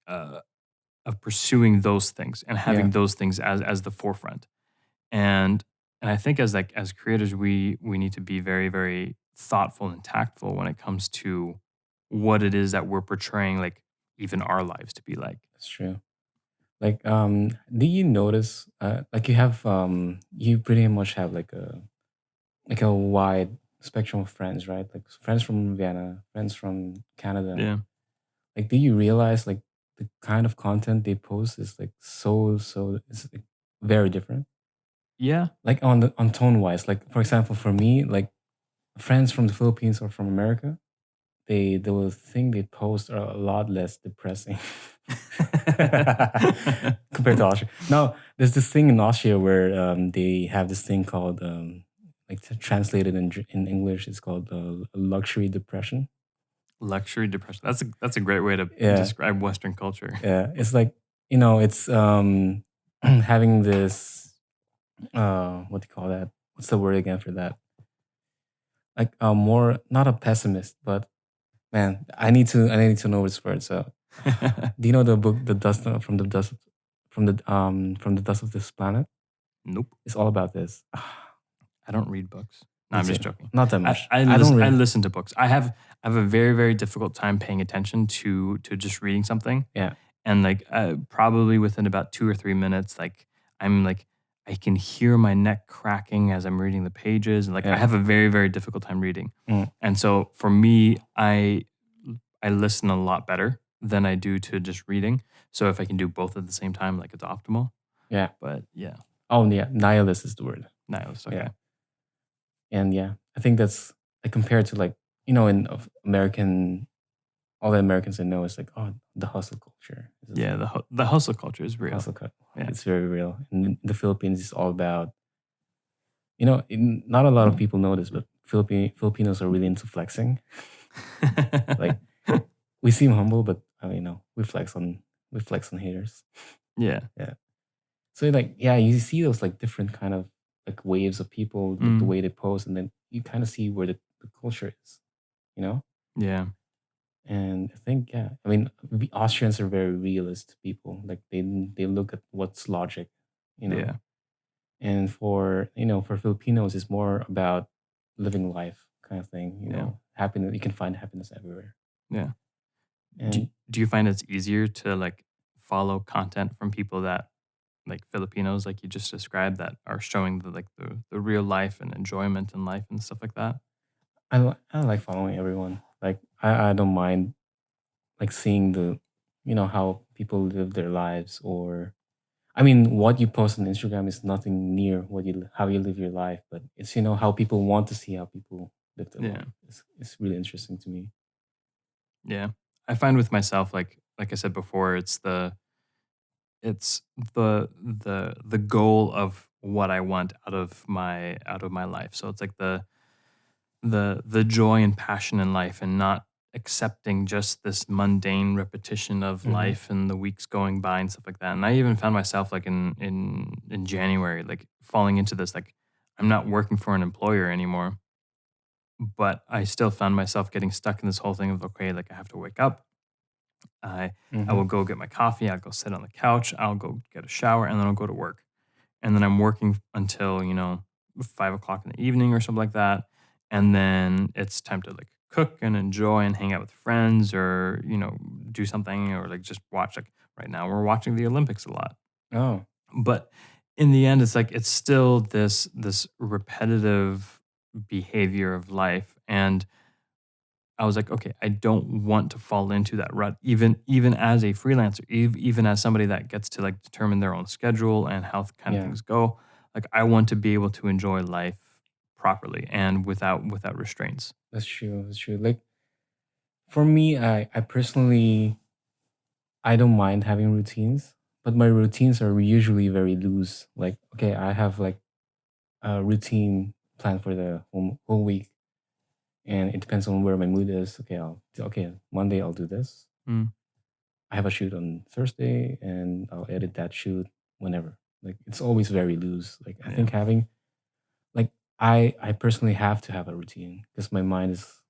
uh, of pursuing those things and Yeah. having those things as the forefront. And I think as creators, we need to be very, very thoughtful and tactful when it comes to what it is that we're portraying, like even our lives to be like. That's true. Like, do you notice, like you pretty much have like a wide. spectrum of friends, right? Like friends from Vienna, friends from Canada. Yeah. Like, do you realize like the kind of content they post is like so it's like very different. Yeah. Like on tone wise, like for example, for me, like friends from the Philippines or from America, the thing they post are a lot less depressing compared to Austria. Now, there's this thing in Austria where they have this thing called like translated in English, it's called luxury depression. Luxury depression. That's a great way to Yeah, describe Western culture. yeah. It's like it's having this what do you call that? What's the word again for that? Like more not a pessimist, but man, I need to know this word. So, do you know the book "The Dust from the Dust from the Dust of This Planet"? Nope. It's all about this. I don't read books. No, Me I'm too. just joking. Not that I much. I, I don't listen, I really. listen to books. I have a very very difficult time paying attention to just reading something, Yeah, and like probably within about 2 or 3 minutes, like I'm like I can hear my neck cracking as I'm reading the pages, and like I yeah. have a very very difficult time reading, Mm, and so for me, I listen a lot better than I do to just reading. So if I can do both at the same time, like it's optimal. yeah. But yeah, Oh yeah, nihilist is the word. nihilist. Yeah, Okay. and yeah, I think that's like compared to like in American, all the Americans I know is like, oh, the hustle culture is a Yeah, thing. the hustle culture is real. Hustle culture, Yeah. it's very real. And in the Philippines, it's all about not a lot of people know this, but Filipinos are really into flexing. Like we seem humble, but we flex on haters. Yeah. Yeah. So like yeah, you see those like different kind of like waves of people, the Mm, way they pose, and then you kind of see where the culture is, you know. yeah. And I think yeah, I mean we Austrians are very realist people. Like they look at what's logic, you know. Yeah. And for Filipinos, it's more about living life kind of thing. Yeah. Happiness. You can find happiness everywhere. Yeah. Do, And do you find it's easier to like follow content from people that like Filipinos, like you just described, that are showing the real life and enjoyment in life and stuff like that? I like following everyone. Like I don't mind like seeing how people live their lives. Or I mean, what you post on Instagram is nothing near how you live your life, but it's how people want to see how people live their Yeah. life. It's really interesting to me. Yeah. I find with myself, like I said before, it's the goal of what I want out of my life. So it's like the joy and passion in life, and not accepting just this mundane repetition of Hmm. life and the weeks going by and stuff like that. And I even found myself like in January, like falling into this, like I'm not working for an employer anymore, but I still found myself getting stuck in this whole thing of, okay, like I have to wake up, I Hmm. will go get my coffee, I'll go sit on the couch, I'll go get a shower, and then I'll go to work. And then I'm working until, 5 o'clock in the evening or something like that. And then it's time to like cook and enjoy and hang out with friends, or, do something, or like just watch, like right now we're watching the Olympics a lot. Oh, But in the end, it's like it's still this repetitive behavior of life. And I was like, okay, I don't want to fall into that rut, even as a freelancer, even as somebody that gets to like determine their own schedule and how kind of yeah, things go. Like I want to be able to enjoy life properly and without restraints. that's true. That's true. Like for me, I personally I don't mind having routines, but my routines are usually very loose. Like okay, I have like a routine planned for the whole week, and it depends on where my mood is. Okay, Monday I'll do this. Mm, I have a shoot on Thursday, and I'll edit that shoot whenever. Like it's always very loose. Like I yeah, think having like I personally have to have a routine because my mind is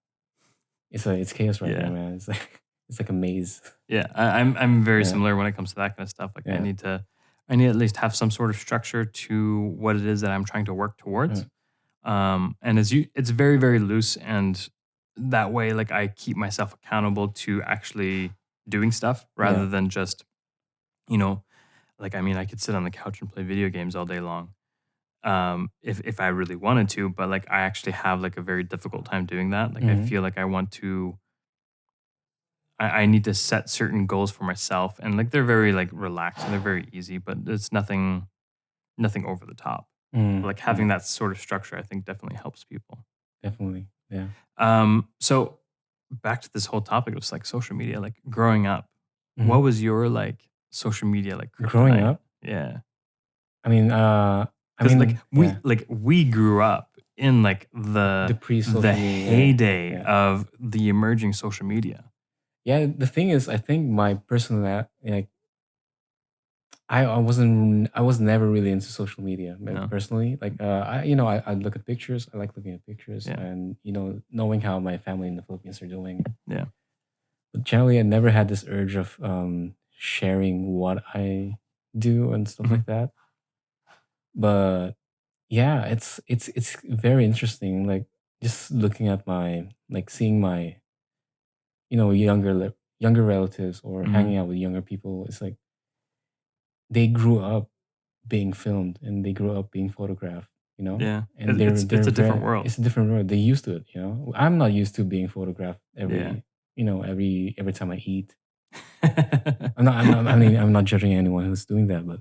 it's chaos right now, yeah, man. It's like it's like a maze. yeah. I'm very Yeah, similar when it comes to that kind of stuff. Like yeah, I need at least have some sort of structure to what it is that I'm trying to work yeah, towards. And it's very very loose, and that way like I keep myself accountable to actually doing stuff yeah. rather than just, you know like, I mean, I could sit on the couch and play video games all day long, if I really wanted to, but like I actually have like a very difficult time doing that. Like I Hmm. feel like I need to set certain goals for myself, and like they're very like relaxed and they're very easy, but it's nothing over the top. Mm, Like yeah, having that sort of structure, I think definitely helps people. definitely. Yeah. So back to this whole topic of like social media, like growing up, Hmm. what was your like social media like Growing kryptonite? up, Yeah. I mean, Because yeah, we grew up in like the the pre-social media era. heyday Yeah. of the emerging social media. Yeah, the thing is, I think my personal, like, I was never really into social media No. personally. Like, I look at pictures. I like looking at pictures, Yeah. and knowing how my family in the Philippines are doing. Yeah. But generally, I never had this urge of sharing what I do and stuff Mhm. like that. But yeah, it's very interesting. Like, just looking at my, like, seeing my younger relatives or Mhm. hanging out with younger people. It's like they grew up being filmed and they grew up being photographed, Yeah. and It's they're a different very world. it's a different world. They're used to it. I'm not used to being photographed Yeah. every time I eat. I'm not judging anyone who's doing that, but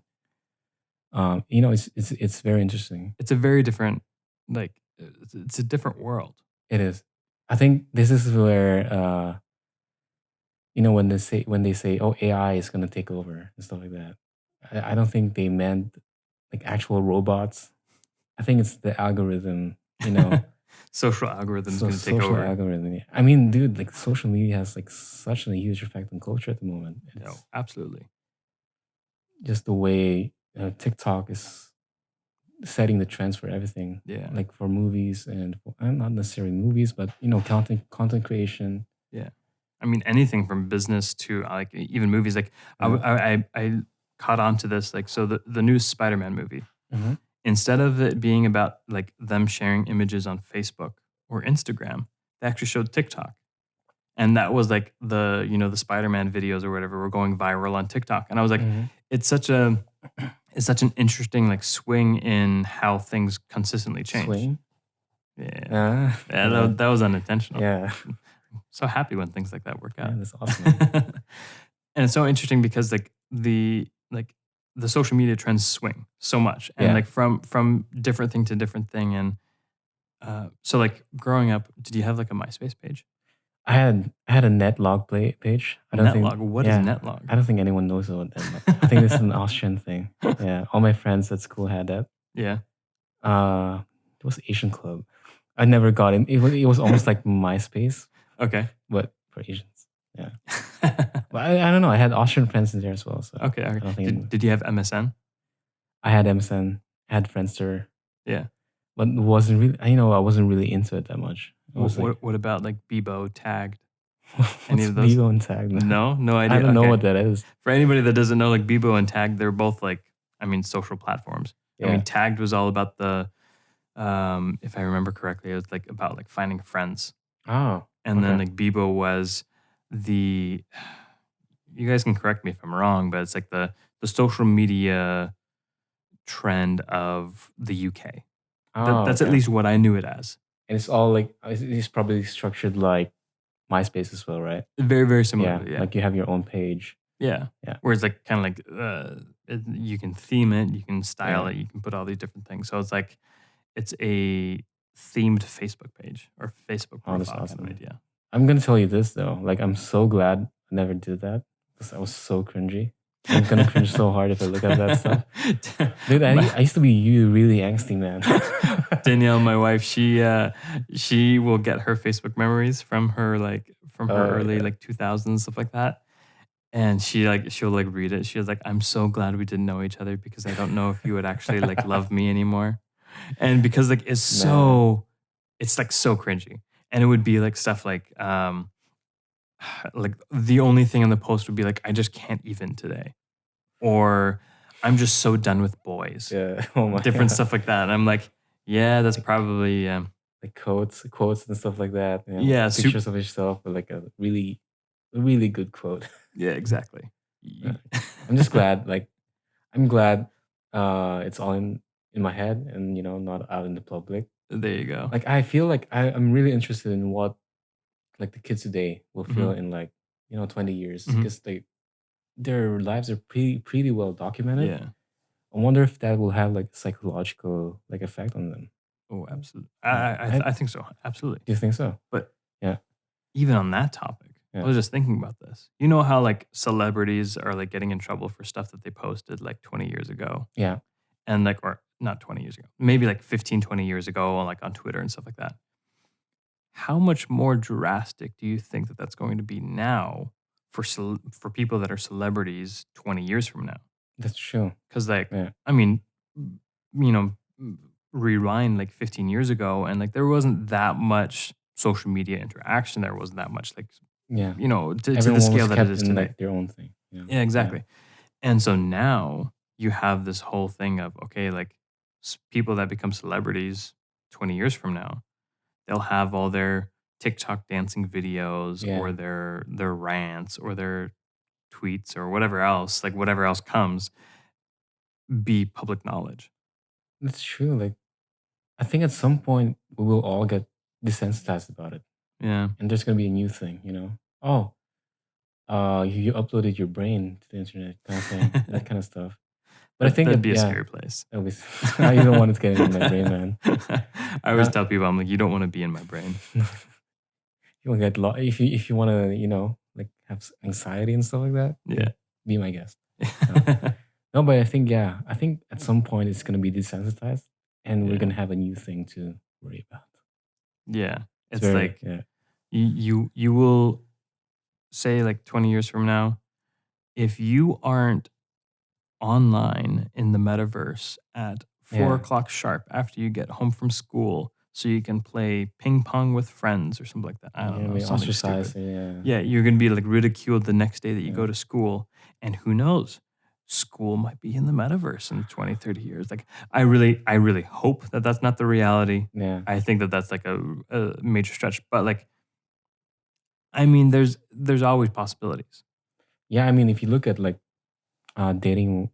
it's very interesting. It's a very different like it's a different world. It is. I think this is where when they say, oh, AI is gonna take over and stuff like that. I don't think they meant like actual robots. I think it's the algorithm, Social algorithm's so gonna take social over. algorithm. Yeah. I mean, dude, like social media has like such a huge effect on culture at the moment. No, It's absolutely. just the way TikTok is setting the trends for everything, Yeah. like for movies and not necessarily movies, but content creation. Yeah. I mean, anything from business to like even movies. Like Yeah. I caught on to this. Like so, the new Spider-Man movie, Hmm. instead of it being about like them sharing images on Facebook or Instagram, they actually showed TikTok, and that was like the Spider-Man videos or whatever were going viral on TikTok, and I was like, Hmm. it's such a it's such an interesting like swing in how things consistently change. Swing. Yeah, yeah, Yeah. that was unintentional. Yeah. So happy when things like that work Yeah. out. That's awesome, man. And it's so interesting because the social media trends swing so much, and Yeah. like from different thing to different thing. And so like growing up, did you have like a MySpace page? I had a netlog page. I don't think Netlog. What is yeah, Netlog? I don't think anyone knows about netlog. I think this is an Austrian thing. Yeah, all my friends at school had that. Yeah. It was Asian Club. I never got in. It was almost like MySpace, Okay. but for Asians. Yeah, but I don't know. I had Austrian friends in there as well, so Okay. Okay. I don't think Did you have MSN? I had MSN, I had Friendster, Yeah. but wasn't really. I wasn't really into it that much. I What was like, what about like Bebo tagged? Any what's of those? Vivo and Tag? No, no I idea. don't know Okay. what that is. For anybody that doesn't know, like Bebo and Tagged, they're both like, I mean, social platforms. I mean, Yeah. Tagged was all about if I remember correctly, it was like about like finding friends, Oh. and then Okay. like Bebo was the. You guys can correct me if I'm wrong, but it's like the social media trend of the UK. Oh. That's at Okay. least what I knew it as. And it's all like it's probably structured like MySpace as well, right? Very very Yeah, similarly, yeah. like you have your own page. Yeah. Yeah, Where it's like kind of like you can theme it, you can style yeah. it, you can put all these different things. So it's like it's a themed Facebook page or Facebook Oh, that's profile kind of awesome. idea. I'm gonna tell you this though. Like, I'm so glad I never did that because I was so cringy. I'm gonna cringe so hard if I look at that stuff. Dude, My- I used to be you really angsty, man. Danielle, my wife, she will get her Facebook memories from her early Yeah. like 2000s stuff like that. And she'll like read it. She was like, "I'm so glad we didn't know each other because I don't know if you would actually like love me anymore." And because like Man. it's like so cringy. And it would be like stuff like the only thing on the post would be like, "I just can't even today," or "I'm just so done with boys." Yeah. Oh my Different god. stuff like that. And I'm like, yeah, that's Like probably like quotes and stuff like that. yeah, Pictures of yourself with like a really good quote. yeah, exactly. Yeah. I'm just glad, like I'm glad it's all in my head and not out in the public. There you go. Like I feel like I'm really interested in what like the kids today will feel Mhm. in like 20 years Mhm. because their lives are pretty well documented. Yeah. I wonder if that will have like psychological like effect on them. Oh, absolutely. Yeah, I think so. Absolutely. do you think so? But Yeah, even on that topic, I yeah, was just thinking about this. You know how like celebrities are like getting in trouble for stuff that they posted like 20 years ago? yeah. And like, or not 20 years ago, maybe like 15, 20 years ago, like on Twitter and stuff like that. How much more drastic do you think that that's going to be now for people that are celebrities 20 years from now? That's true. Because like, Yeah, I mean, you know, rewind like 15 years ago, and like there wasn't that much social media interaction. There wasn't that much like, yeah. to the Everyone was scale that it kept is in today. like their own thing. Yeah, Yeah, exactly. And so now you have this whole thing of, okay, like people that become celebrities 20 years from now, they'll have all their TikTok dancing videos or yeah. their rants or their tweets or whatever else, like whatever else comes, be public knowledge. That's true. Like I think at some point we will all get desensitized about it, Yeah. and there's gonna be a new thing. Oh, you uploaded your brain to the internet, kind of thing, that kind of stuff. But I think That'd that be a yeah, scary place. at least I don't want it getting in my brain, man. I always Uh, tell people, I'm like, you don't want to be in my brain. you won't get lost if you want to like have anxiety and stuff like that. Yeah. Be my guest. No, no, but I think at some point it's gonna be desensitized, and we're Yeah. gonna have a new thing to worry about. Yeah. It's It's very like yeah, you will say like 20 years from now, if you aren't online in the metaverse at four yeah, o'clock sharp after you get home from school so you can play ping pong with friends or something like that. I don't yeah. know, Maybe something ostracized. stupid. Yeah, Yeah, you're gonna be like ridiculed the next day that you yeah, go to school. And who knows? School might be in the metaverse in 20, 30 years. Like I really hope that that's not the reality. yeah. I think that that's like a major stretch, but like, I mean, there's always possibilities. Yeah, I mean, if you look at like dating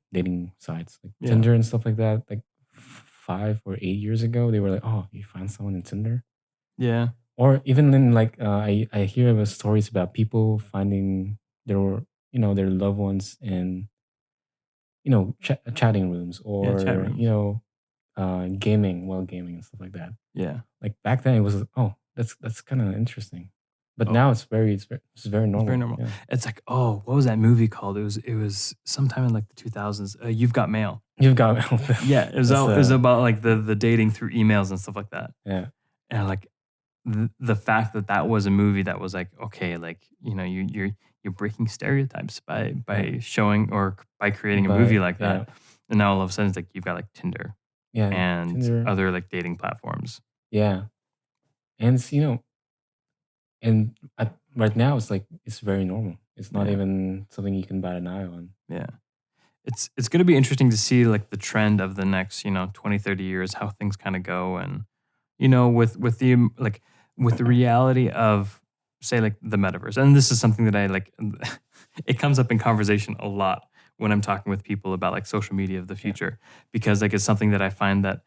sites like Yeah. Tinder and stuff like that, like 5 or 8 years ago, they were like, "Oh, you find someone in Tinder," Yeah. or even in like I hear about stories about people finding their their loved ones in chatting rooms Yeah. Chat or rooms. gaming while gaming and stuff like that. Yeah. Like back then, it was oh, that's kind of interesting, but Oh, now it's very it's very normal. normal. Yeah, It's like, oh, what was that movie called? It was sometime in like the 2000s. You've Got Mail. you've got Yeah, that's it was about like the dating through emails and stuff like that. yeah, And like the fact that that was a movie that was like, okay, like you're breaking stereotypes yeah. by showing or by creating a movie But like yeah, that. And now all of a sudden it's like you've got like Tinder yeah, and Tinder, other like dating platforms. yeah, and and right now it's like it's very normal. It's not Yeah. even something you can bat an eye on. Yeah. It's going to be interesting to see like the trend of the next 20, 30 years, how things kind of go. And with the like with the reality of, say, like the metaverse. And this is something that I like it comes up in conversation a lot when I'm talking with people about like social media of the Yeah, future, because like it's something that I find that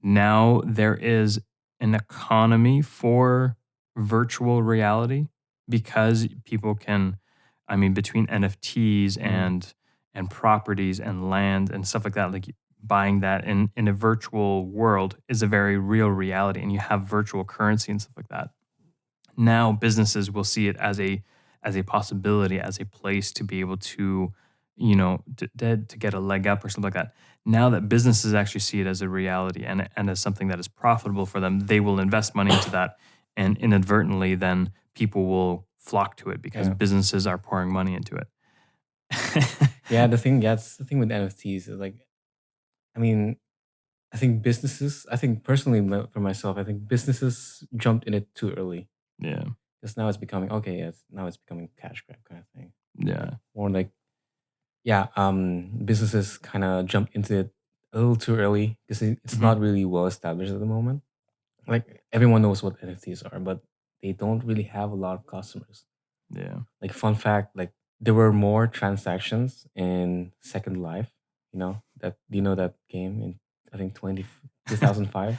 now there is an economy for virtual reality, because people can, I mean, between NFTs yeah, and properties and land and stuff like that, like buying that in a virtual world is a very real reality, and you have virtual currency and stuff like that. Now businesses will see it as a possibility, as a place to be able to, to get a leg up or something like that. Now that businesses actually see it as a reality and as something that is profitable for them, they will invest money into that, and inadvertently, then people will flock to it because yeah, businesses are pouring money into it. yeah. That's the thing with NFTs. Is like, I mean, I think businesses. I think personally for myself, I think businesses jumped in it too early Yeah, because now it's becoming okay. Yes, now it's becoming cash grab kind of thing. Like yeah, more like yeah, businesses kind of jumped into it a little too early because it's hmm, not really well established at the moment. Like everyone knows what NFTs are, but they don't really have a lot of customers. yeah, Like fun fact, like there were more transactions in Second Life. You know that? Do you know that game I think 2005.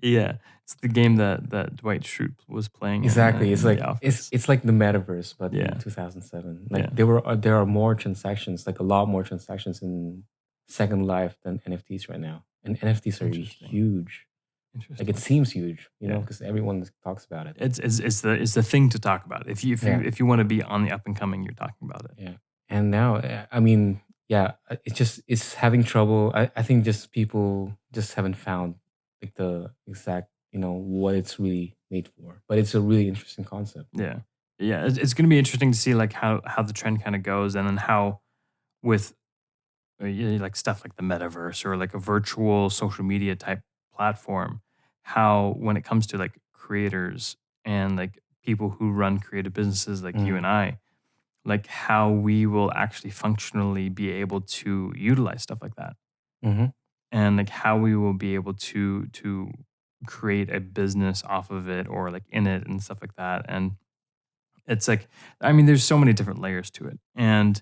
Yeah, it's the game that Dwight Schrute was playing Exactly. It's in The like Office. it's like the metaverse, but in Yeah, 2007. Like yeah, there are more transactions, like a lot more transactions in Second Life than NFTs right now. And NFTs are interesting, huge. Like it interesting. seems huge, Yeah, because everyone talks about it. it's the thing to talk about. Yeah, If you want to be on the up and coming, you're talking about it. yeah. And now, I mean, yeah, it's having trouble. I think just people just haven't found like the exact, what it's really made for. But it's a really interesting concept. Yeah, yeah. It's going to be interesting to see like how the trend kind of goes, and then how with yeah, like stuff like the metaverse or like a virtual social media type platform, how when it comes to like creators and like people who run creative businesses like you Mm. and I, like how we will actually functionally be able to utilize stuff like that, Hmm. and like how we will be able to create a business off of it or like in it and stuff like that. And it's like, I mean, there's so many different layers to it. And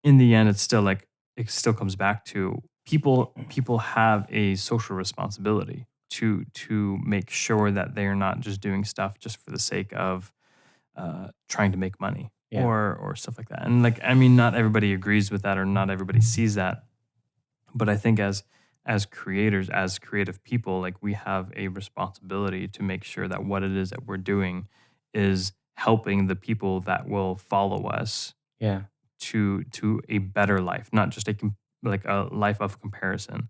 in the end, it's still like, it still comes back to people have a social responsibility to make sure that they're not just doing stuff just for the sake of trying to make money Yeah. or stuff like that. And like, I mean, not everybody agrees with that or not everybody sees that. But I think as creators, as creative people, like we have a responsibility to make sure that what it is that we're doing is helping the people that will follow us Yeah. to a better life, not just like a life of comparison,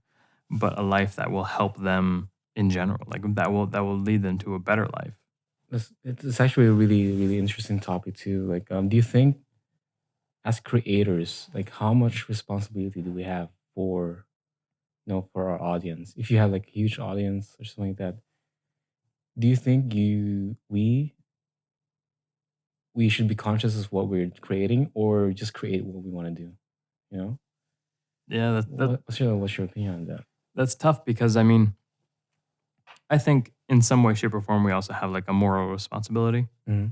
but a life that will help them in general, like that will lead them to a better life. It's actually a really, really interesting topic too. Like, do you think as creators, like how much responsibility do we have for, for our audience? If you have like a huge audience or something like that, do you think we should be conscious of what we're creating or just create what we want to do? You know? Yeah, What's your opinion on that? that's tough because I mean, I think in some way, shape, or form, we also have like a moral responsibility. Hmm.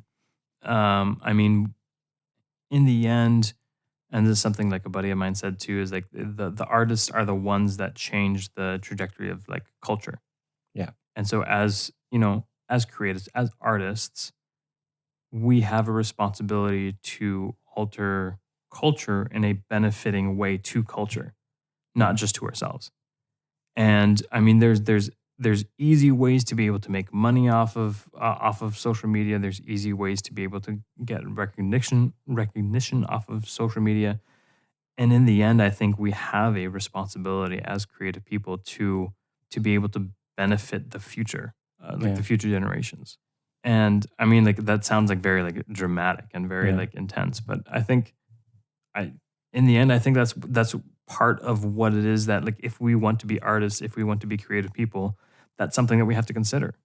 I mean, in the end, and this is something like a buddy of mine said too, is like the artists are the ones that change the trajectory of like culture. Yeah. And so as, you know, as creatives, as artists, we have a responsibility to alter culture in a benefiting way to culture, not Hmm. just to ourselves. And I mean, there's easy ways to be able to make money off of social media. There's easy ways to be able to get recognition off of social media. And in the end, I think we have a responsibility as creative people to be able to benefit the future, like Yeah. the future generations. And I mean, like that sounds like very like dramatic and very Yeah. like intense, but I think I in the end, I think that's part of what it is that like if we want to be artists, if we want to be creative people, that's something that we have to consider.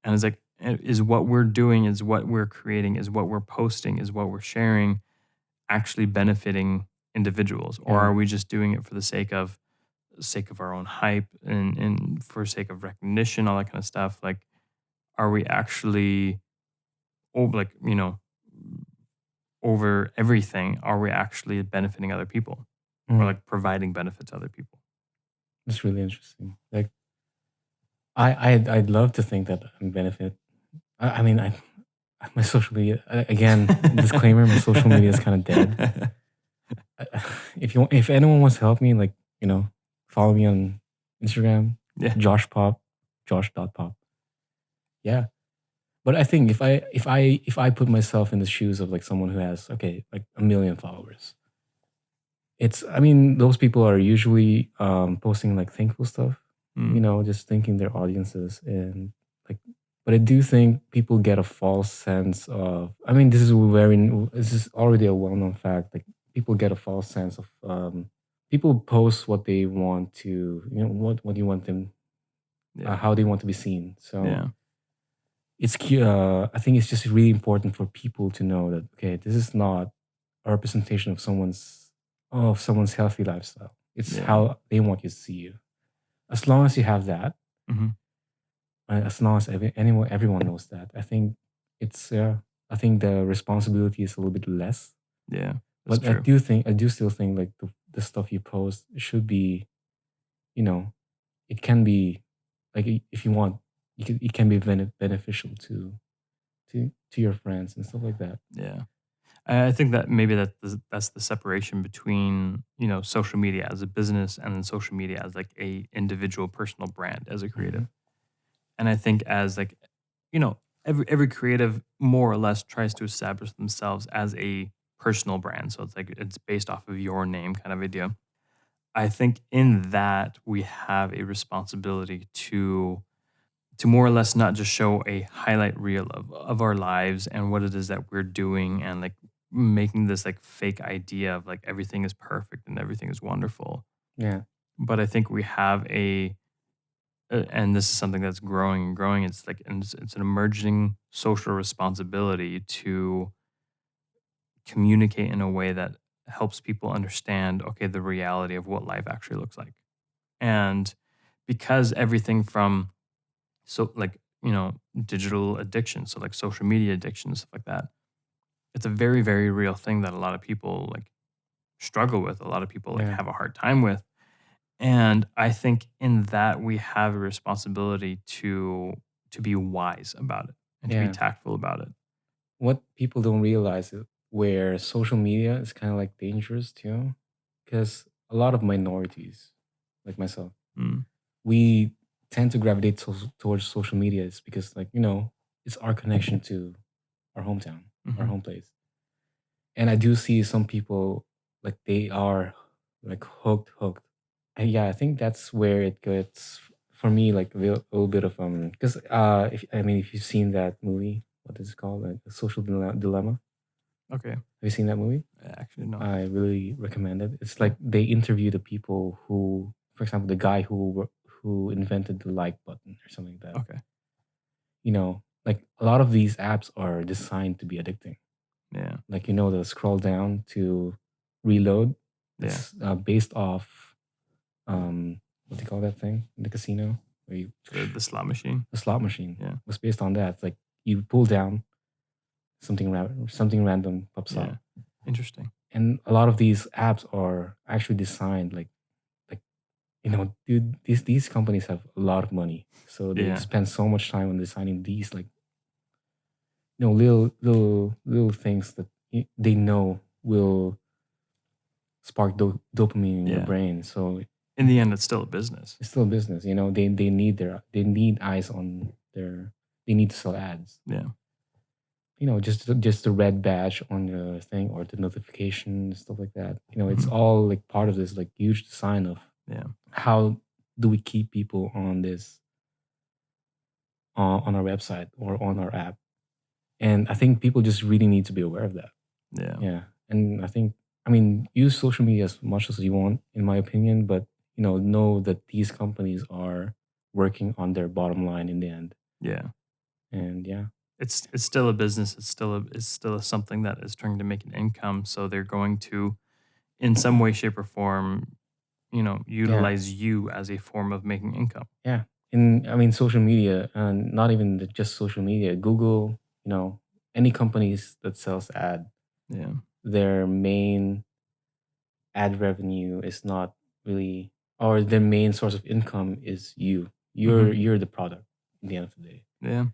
And it's like is what we're doing, is what we're creating, is what we're posting, is what we're sharing actually benefiting individuals, or Yeah. are we just doing it for the sake of our own hype and for sake of recognition, all that kind of stuff? Like, are we actually like over everything? Are we actually benefiting other people, or Mm. like providing benefit to other people? That's really interesting. Like, I'd love to think that I'm benefit. I mean, my social media, again, disclaimer, my social media is kind of dead. If anyone wants to help me, like, follow me on Instagram, Yeah, Josh Pop, Josh.pop. Yeah. But I think if I put myself in the shoes of like someone who has, okay, like a million followers, I mean, those people are usually posting like thankful stuff, mm, just thanking their audiences, and like, but I do think people get a false sense of, I mean, this is already a well-known fact. Like, people get a false sense of, people post what they want to, what you want them, yeah, how they want to be seen. So yeah, I think it's just really important for people to know that, okay, this is not a representation of someone's healthy lifestyle. It's yeah. how they want you to see you. As long as you have that, Hmm. as long as everyone knows that, it's I think the responsibility is a little bit less. Yeah, that's But true. I do still think like the stuff you post should be, you know, it can be like if you want, it can be beneficial to your friends and stuff like that. Yeah. I think that maybe that's the separation between, social media as a business and then social media as like a individual personal brand as a Hmm. creative. And I think as like, you know, every creative more or less tries to establish themselves as a personal brand. So it's like it's based off of your name kind of idea. I think in that we have a responsibility to more or less not just show a highlight reel of our lives and what it is that we're doing and like making this like fake idea of like everything is perfect and everything is wonderful. Yeah, But I think we have and this is something that's growing and growing. It's like and it's an emerging social responsibility to communicate in a way that helps people understand, okay, the reality of what life actually looks like. And because everything from like, digital addiction, so like social media addiction, stuff like that, it's a very, very real thing that a lot of people like struggle with, a lot of people like yeah, have a hard time with. And I think in that we have a responsibility to be wise about it and to be yeah. tactful about it. What people don't realize is where social media is kind of like dangerous too, because a lot of minorities, like myself, Mm. we tend to gravitate towards social media is because like it's our connection to our hometown, our Hmm. home place. And I do see some people like they are like hooked. And yeah, I think that's where it gets for me like a little bit of because if I mean if you've seen that movie, what is it called, like a social dilemma? Have Okay. you seen that movie? Actually, no. I really recommend it. It's like they interview the people who, for example, the guy who invented the like button or something like that. Okay. Like a lot of these apps are designed to be addicting. Yeah. Like the scroll down to reload. Yeah. It's based off what do you call that thing in the casino where you The slot machine. the slot machine Yeah. was based on that. It's like you pull down something random pops up, Yeah. Interesting. and a lot of these apps are actually designed like dude, these companies have a lot of money, so they Yeah. spend so much time on designing these like little things that they know will spark dopamine in your Yeah. brain. So In the end, it's still a business. it's still a business. They need eyes on their. They need to sell ads. Yeah. Just the red badge on the thing or the notification stuff like that. It's Hmm. all like part of this like huge design of Yeah. how do we keep people on this on our website or on our app. And I think people just really need to be aware of that. Yeah. Yeah. And I mean, use social media as much as you want, in my opinion, but know that these companies are working on their bottom line in the end. Yeah. And yeah, It's still a business. It's still something that is trying to make an income. So they're going to, in some way, shape, or form, yeah, utilize you as a form of making income. yeah. And I mean, social media, and not even just social media, Google, any companies that sells ad, Yeah. their main ad revenue is not really, or their main source of income is you. Hmm. You're the product at the end of the day. Yeah.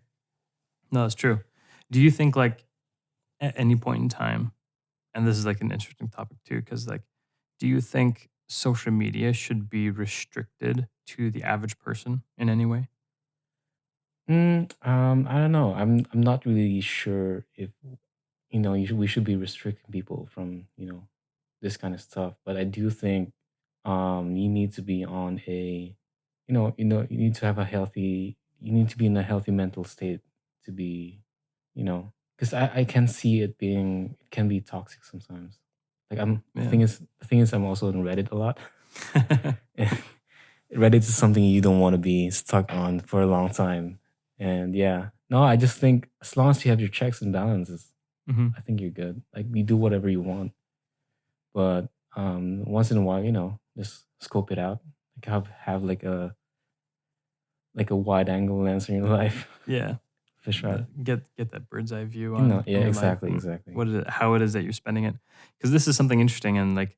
No, that's true. Do you think like at any point in time, and this is like an interesting topic too, because like, do you think social media should be restricted to the average person in any way? I don't know. I'm not really sure if we should be restricting people from this kind of stuff. But I do think you need to be on a you need to have a healthy you need to be in a healthy mental state to be because I can see it can be toxic sometimes. Like Yeah. the thing is I'm also on Reddit a lot. Reddit is something you don't want to be stuck on for a long time. And yeah, no, I just think as long as you have your checks and balances, Hmm. I think you're good. Like you do whatever you want, but once in a while, just scope it out. Like have like a wide angle lens in your life. Yeah. Fish right. Get that bird's eye view on Yeah, your life exactly, and exactly. what is it, how it is that you're spending it. Because this is something interesting, and like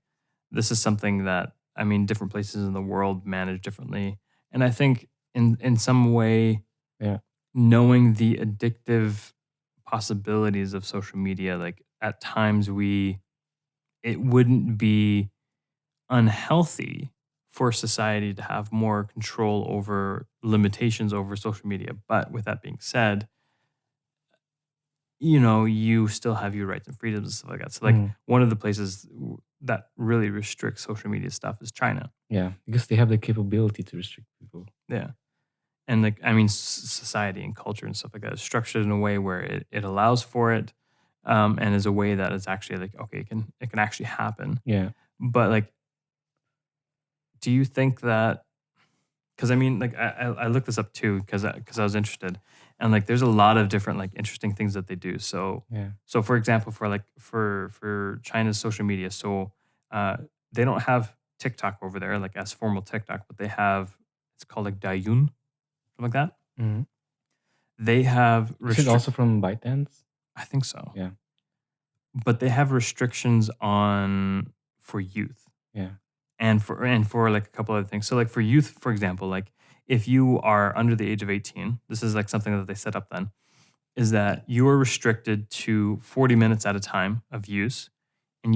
this is something that I mean, different places in the world manage differently. And I think in some way, Yeah. knowing the addictive possibilities of social media, like at times it wouldn't be unhealthy for society to have more control over limitations over social media. But with that being said, you still have your rights and freedoms and stuff like that. So, like, Mhm. one of the places that really restricts social media stuff is China. Yeah, because they have the capability to restrict people. Yeah. And, like, I mean, society and culture and stuff like that is structured in a way where it allows for it, and is a way that is actually like, okay, it can actually happen. Yeah. But, like, do you think that? Because I mean, like, I looked this up too because I was interested, and like, there's a lot of different like interesting things that they do. So Yeah. so for example, for China's social media, so uh, they don't have TikTok over there like as formal TikTok, but they have it's called like Douyin, something like that. Mhm. They have Is it also from ByteDance? I think so, Yeah. but they have restrictions on for youth. Yeah. And for like a couple other things. So like for youth, for example, like if you are under the age of 18, this is like something that they set up then, is that you are restricted to 40 minutes at a time of use, and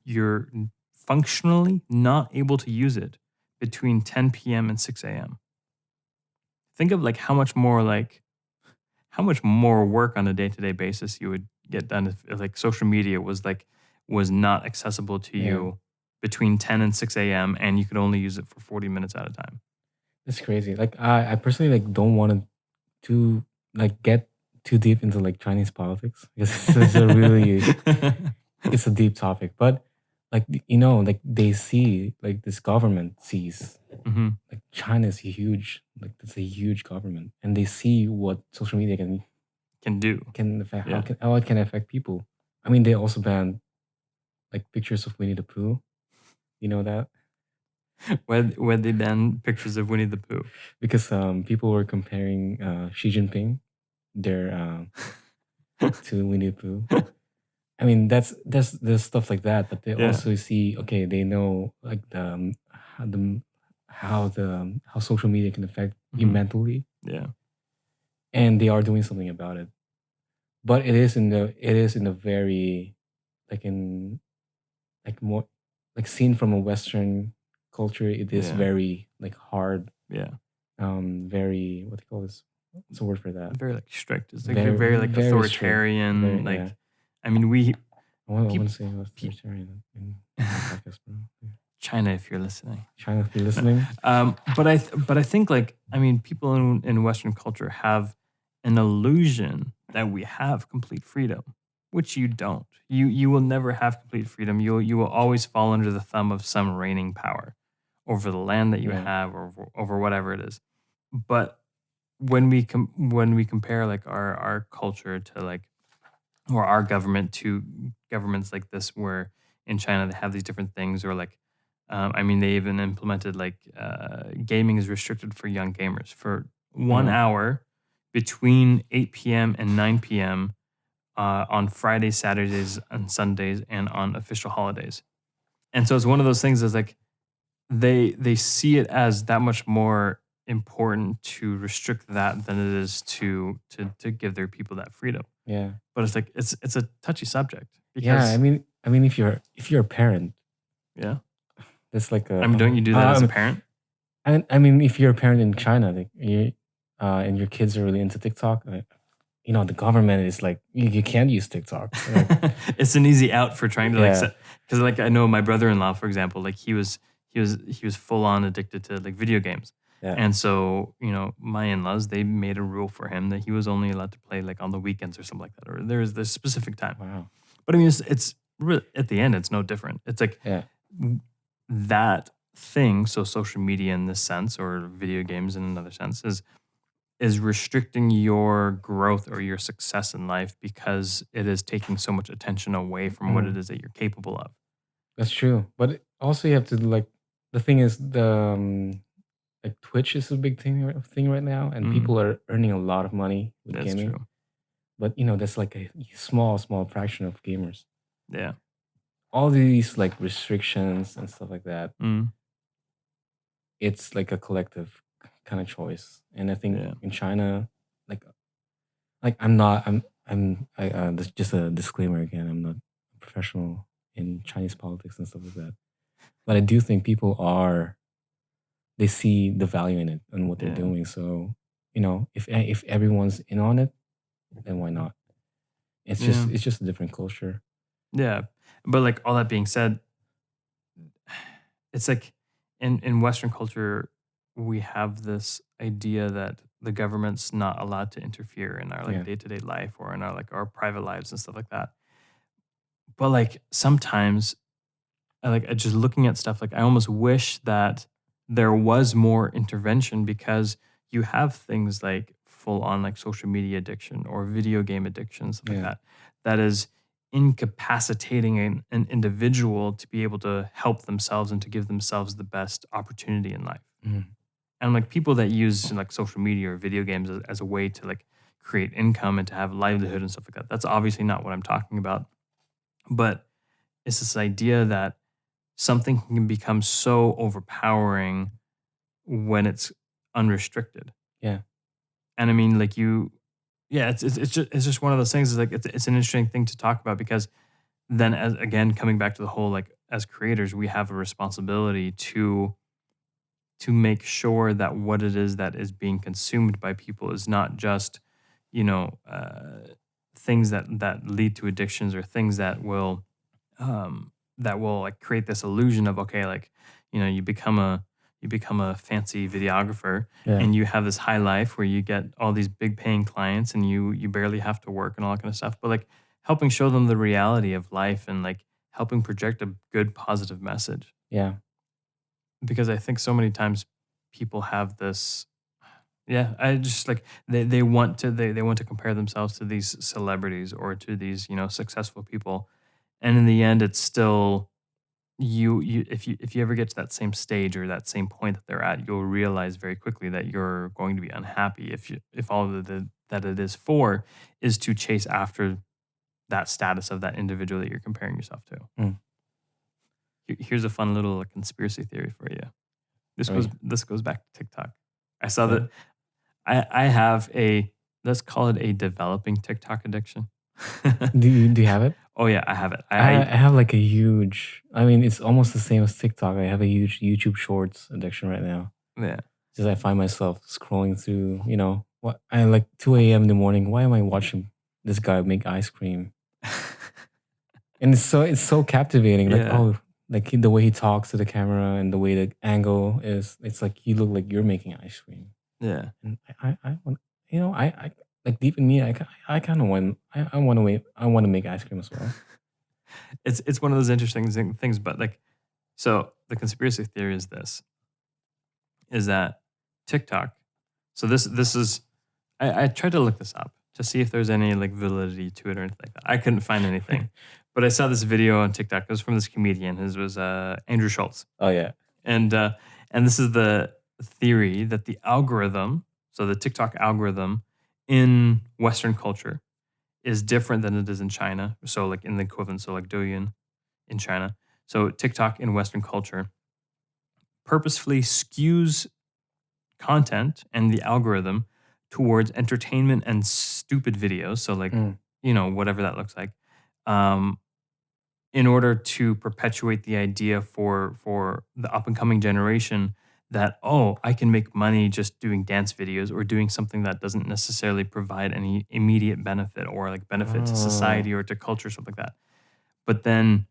you're functionally not able to use it between 10 p.m. and 6 a.m. Think of like how much more work on a day-to-day basis you would get done if like social media was not accessible to Yeah. you between 10 and 6 a.m. and you could only use it for 40 minutes at a time. It's crazy. Like I personally like don't want to like get too deep into like Chinese politics because it's a really it's a deep topic. But like like they see like this government sees Mhm. like China is huge, like it's a huge government, and they see what social media Can do. can affect, Yeah. how it can affect people. I mean, they also banned like pictures of Winnie the Pooh. You know that Where they ban pictures of Winnie the Pooh. because people were comparing Xi Jinping their to Winnie the Pooh. I mean, there's stuff like that, but they Yeah. also see, okay, they know like how social media can affect you Mhm. mentally, Yeah. and they are doing something about it. But it is in a very like in like more like seen from a Western culture. It is Yeah. very like hard, Yeah. very what do you call this? What's the word for that? Very like strict. It's like they're Very very like very strict. authoritarian. Very yeah. Like, I mean, we I want people, to say authoritarian in the podcast, bro. Yeah. China, if you're listening. China, if you're No. listening. But I think like I mean people in Western culture have an illusion that we have complete freedom, which you don't. You will never have complete freedom. You will always fall under the thumb of some reigning power over the land that you Yeah. have or over whatever it is. But when we compare like our culture to like or our government to governments like this where in China they have these different things or like I mean they even implemented like gaming is restricted for young gamers for 1 hour between 8 p.m. and 9 p.m. On Fridays, Saturdays, and Sundays, and on official holidays. And so it's one of those things is like they see it as that much more important to restrict that than it is to give their people that freedom. Yeah. But it's like it's a touchy subject Yeah. because I mean, if you're a parent, yeah. that's like I mean, don't you do that as a parent? I mean, if you're a parent in China, like you, and your kids are really into TikTok, like, the government is like, you can't use TikTok. Like, It's an easy out for trying to like yeah, set because like I know my brother-in-law, for example, like he was full on addicted to like video games. yeah, And so, my in-laws, they made a rule for him that he was only allowed to play like on the weekends or something like that, or there's this specific time. wow, But I mean, it's really, at the end, it's no different. It's like yeah, that thing. So social media in this sense, or video games in another sense, is restricting your growth or your success in life because it is taking so much attention away from what it mm, is that you're capable of. that's true. But also, you have to like, the thing is, like Twitch is a big thing right now, and Mm, people are earning a lot of money with that's gaming. true. But that's like a small fraction of gamers. Yeah. All these like restrictions and stuff like that, Mm, it's like a collective kind of choice. And I think Yeah. in China, like I'm not this just a disclaimer again, I'm not a professional in Chinese politics and stuff like that. But I do think people are they see the value in it and what they're Yeah. doing. So, if everyone's in on it, then why not? Yeah. It's just a different culture. Yeah. But like all that being said, it's like in Western culture, we have this idea that the government's not allowed to interfere in our like Yeah. day-to-day life or in our like our private lives and stuff like that. But like sometimes just looking at stuff like I almost wish that there was more intervention because you have things like full on like social media addiction or video game addiction, stuff like Yeah. that, that is incapacitating an individual to be able to help themselves and to give themselves the best opportunity in life. Mhm. And like people that use like social media or video games as a way to like create income and to have livelihood and stuff like that. That's obviously not what I'm talking about. But it's this idea that something can become so overpowering when it's unrestricted. Yeah. And I mean, like yeah, it's just one of those things. Is like it's an interesting thing to talk about because then, as again, coming back to the whole like as creators, we have a responsibility to make sure that what it is that is being consumed by people is not just you know things that lead to addictions or things that will like create this illusion of okay like you become a fancy videographer Yeah. and you have this high life where you get all these big paying clients and you barely have to work and all that kind of stuff, but like helping show them the reality of life and like helping project a good positive message, Yeah. because I think so many times people have this. Yeah, I just like they want to compare themselves to these celebrities or to these successful people, and in the end, it's still if you ever get to that same stage or that same point that they're at, you'll realize very quickly that you're going to be unhappy if all that it is for is to chase after that status of that individual that you're comparing yourself to. Mm. Here's a fun little conspiracy theory for you. This Oh, goes yeah. this goes back to TikTok. I saw Yeah. that I have a let's call it a developing TikTok addiction. Do you have it? Oh yeah, I have it. I have like a huge. I mean, it's almost the same as TikTok. I have a huge YouTube Shorts addiction right now. Yeah. Because I find myself scrolling through. What I like 2 a.m. in the morning. Why am I watching this guy make ice cream? And it's so captivating. Like, Yeah. oh, like the way he talks to the camera and the way the angle is. It's like you look like you're making ice cream. Yeah. And I want. I like deep in me. I kind of want. I want to wait. I want to make ice cream as well. It's one of those interesting things, but like, so the conspiracy theory is that TikTok. So this is I tried to look this up to see if there's any like validity to it or anything like that. I couldn't find anything, but I saw this video on TikTok. It was from this comedian. His was Andrew Schultz, Oh yeah. and uh, and this is the theory that the algorithm, so the TikTok algorithm in Western culture is different than it is in China. So like in the equivalent, so like Douyin in China. So TikTok in Western culture purposefully skews content and the algorithm towards entertainment and stupid videos. So like, Mm. whatever that looks like. Um, in order to perpetuate the idea for the up and coming generation that I can make money just doing dance videos or doing something that doesn't necessarily provide any immediate benefit or like benefit to Oh. society or to culture, something like that. But then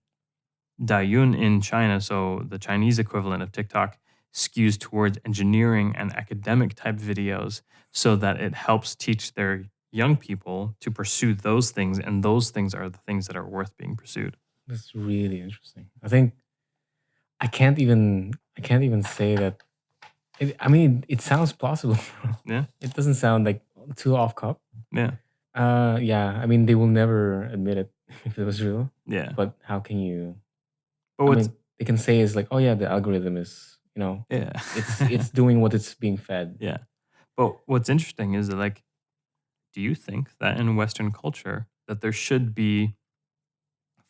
Daiyun in China, so the Chinese equivalent of TikTok, skews towards engineering and academic type videos so that it helps teach their young people to pursue those things, and those things are the things that are worth being pursued. That's really interesting. I think I can't even say that. I mean, it sounds plausible. Yeah, It doesn't sound like too off cup. yeah, Yeah. I mean, they will never admit it if it was real. yeah. But how can you? But I what's mean, they can say is like, oh yeah, the algorithm is, yeah, it's doing what it's being fed. yeah. But what's interesting is that like, do you think that in Western culture that there should be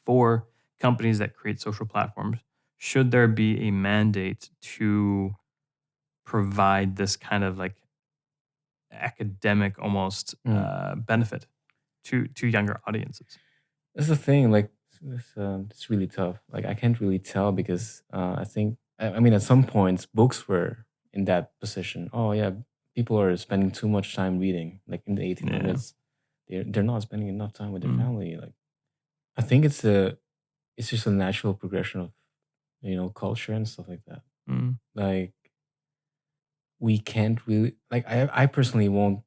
for companies that create social platforms, should there be a mandate to provide this kind of like academic almost Mm. benefit to younger audiences? That's the thing. Like, it's really tough. Like, I can't really tell because I think, I mean, at some points, books were in that position. Oh yeah, people are spending too much time reading. Like in the Yeah. 1800s, they're not spending enough time with their Mm, family. Like, I think it's just a natural progression of culture and stuff like that. mm, Like, we can't really like I personally won't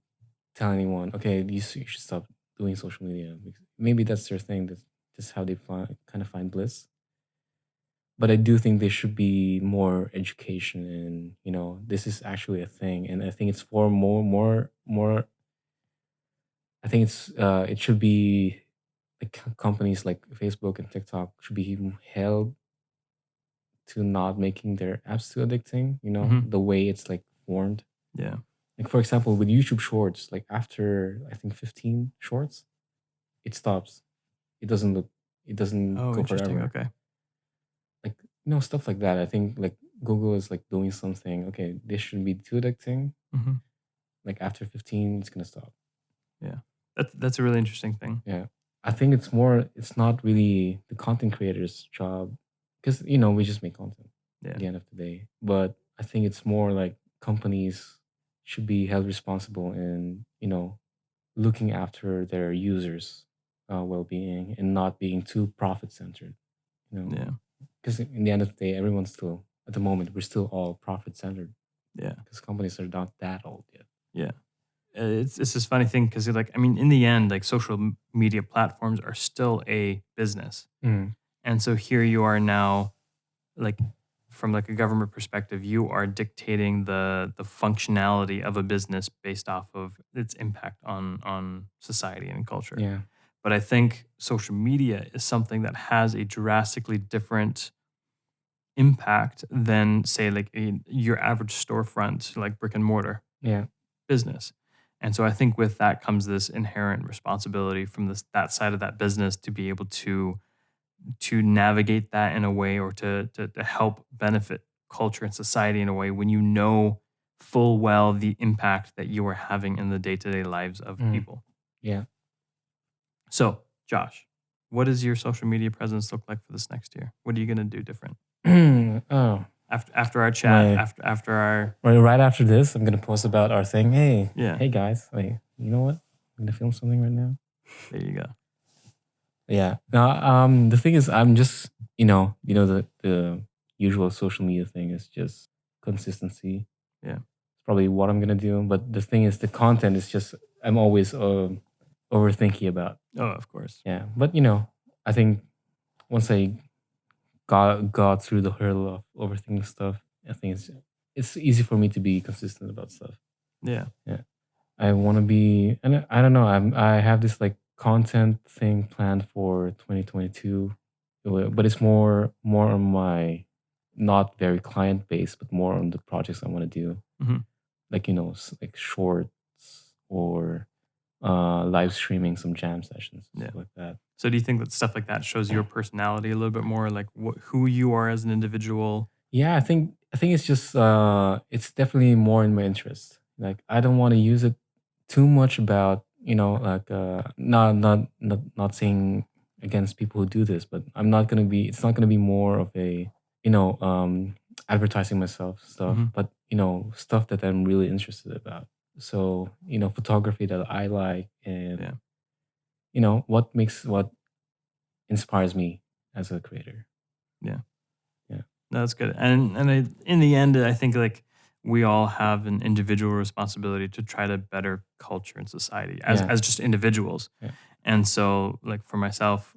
tell anyone, okay, you should stop doing social media. Because maybe that's their thing. That's just how they find bliss. But I do think there should be more education, and this is actually a thing. And I think it's for more. I think it should be like companies like Facebook and TikTok should be held to not making their apps too addicting. mhm. The way it's like formed. Yeah. Like for example, with YouTube Shorts, like after I think 15 shorts, it stops. It doesn't look. It doesn't Oh, go interesting. forever. Okay. Like stuff like that. I think like Google is like doing something. Okay, this shouldn't be too addicting. Hmm. Like after 15, it's gonna stop. Yeah. That's a really interesting thing. Yeah, I think it's more. It's not really the content creator's job because we just make content at Yeah. the end of the day. But I think it's more like companies should be held responsible in looking after their users' well-being and not being too profit-centered. You know, Yeah. because in the end of the day, everyone's still at the moment we're still all profit-centered Yeah. because companies are not that old yet. Yeah. It's this funny thing because like I mean, in the end, like media platforms are still a business, Mm. and so here you are now, like from like a government perspective, you are dictating the functionality of a business based off of its impact on society and culture. Yeah. But I think social media is something that has a drastically different impact than say like your average storefront, like brick and mortar Yeah. business. And so I think with that comes this inherent responsibility from that side of that business to be able to navigate that in a way or to help benefit culture and society in a way when you know full well the impact that you are having in the day-to-day lives of Mm. people. Yeah. So, Josh, what does your social media presence look like for this next year? What are you going to do different? Oh, After our chat, my after our right after this, I'm gonna post about our thing. Hey, yeah, hey guys, wait, you know what? I'm gonna film something right now. there you go. Yeah. Now, the thing is, I'm just the usual social media thing is just consistency. Yeah. It's probably what I'm gonna do. But the thing is, the content is just I'm always overthinking about. Oh, of course. Yeah. But I think once I got through the hurdle of overthinking stuff, I think it's easy for me to be consistent about stuff. Yeah. Yeah. I want to be, and I don't know. I have this like content thing planned for 2022, but it's more on my not very client based, but more on the projects I want to do, Mhm. like like shorts or live streaming some jam sessions, Yeah. stuff like that. So do you think that stuff like that shows your personality a little bit more, like who you are as an individual? Yeah, I think it's just it's definitely more in my interest. Like I don't want to use it too much about, like not saying against people who do this, but it's not gonna be more of a, advertising myself stuff, Mhm. but stuff that I'm really interested about. So, photography that I like and Yeah. what inspires me as a creator. Yeah. Yeah. No, that's good. In the end, I think like we all have an individual responsibility to try to better culture and society Yeah. as just individuals. Yeah. And so like for myself,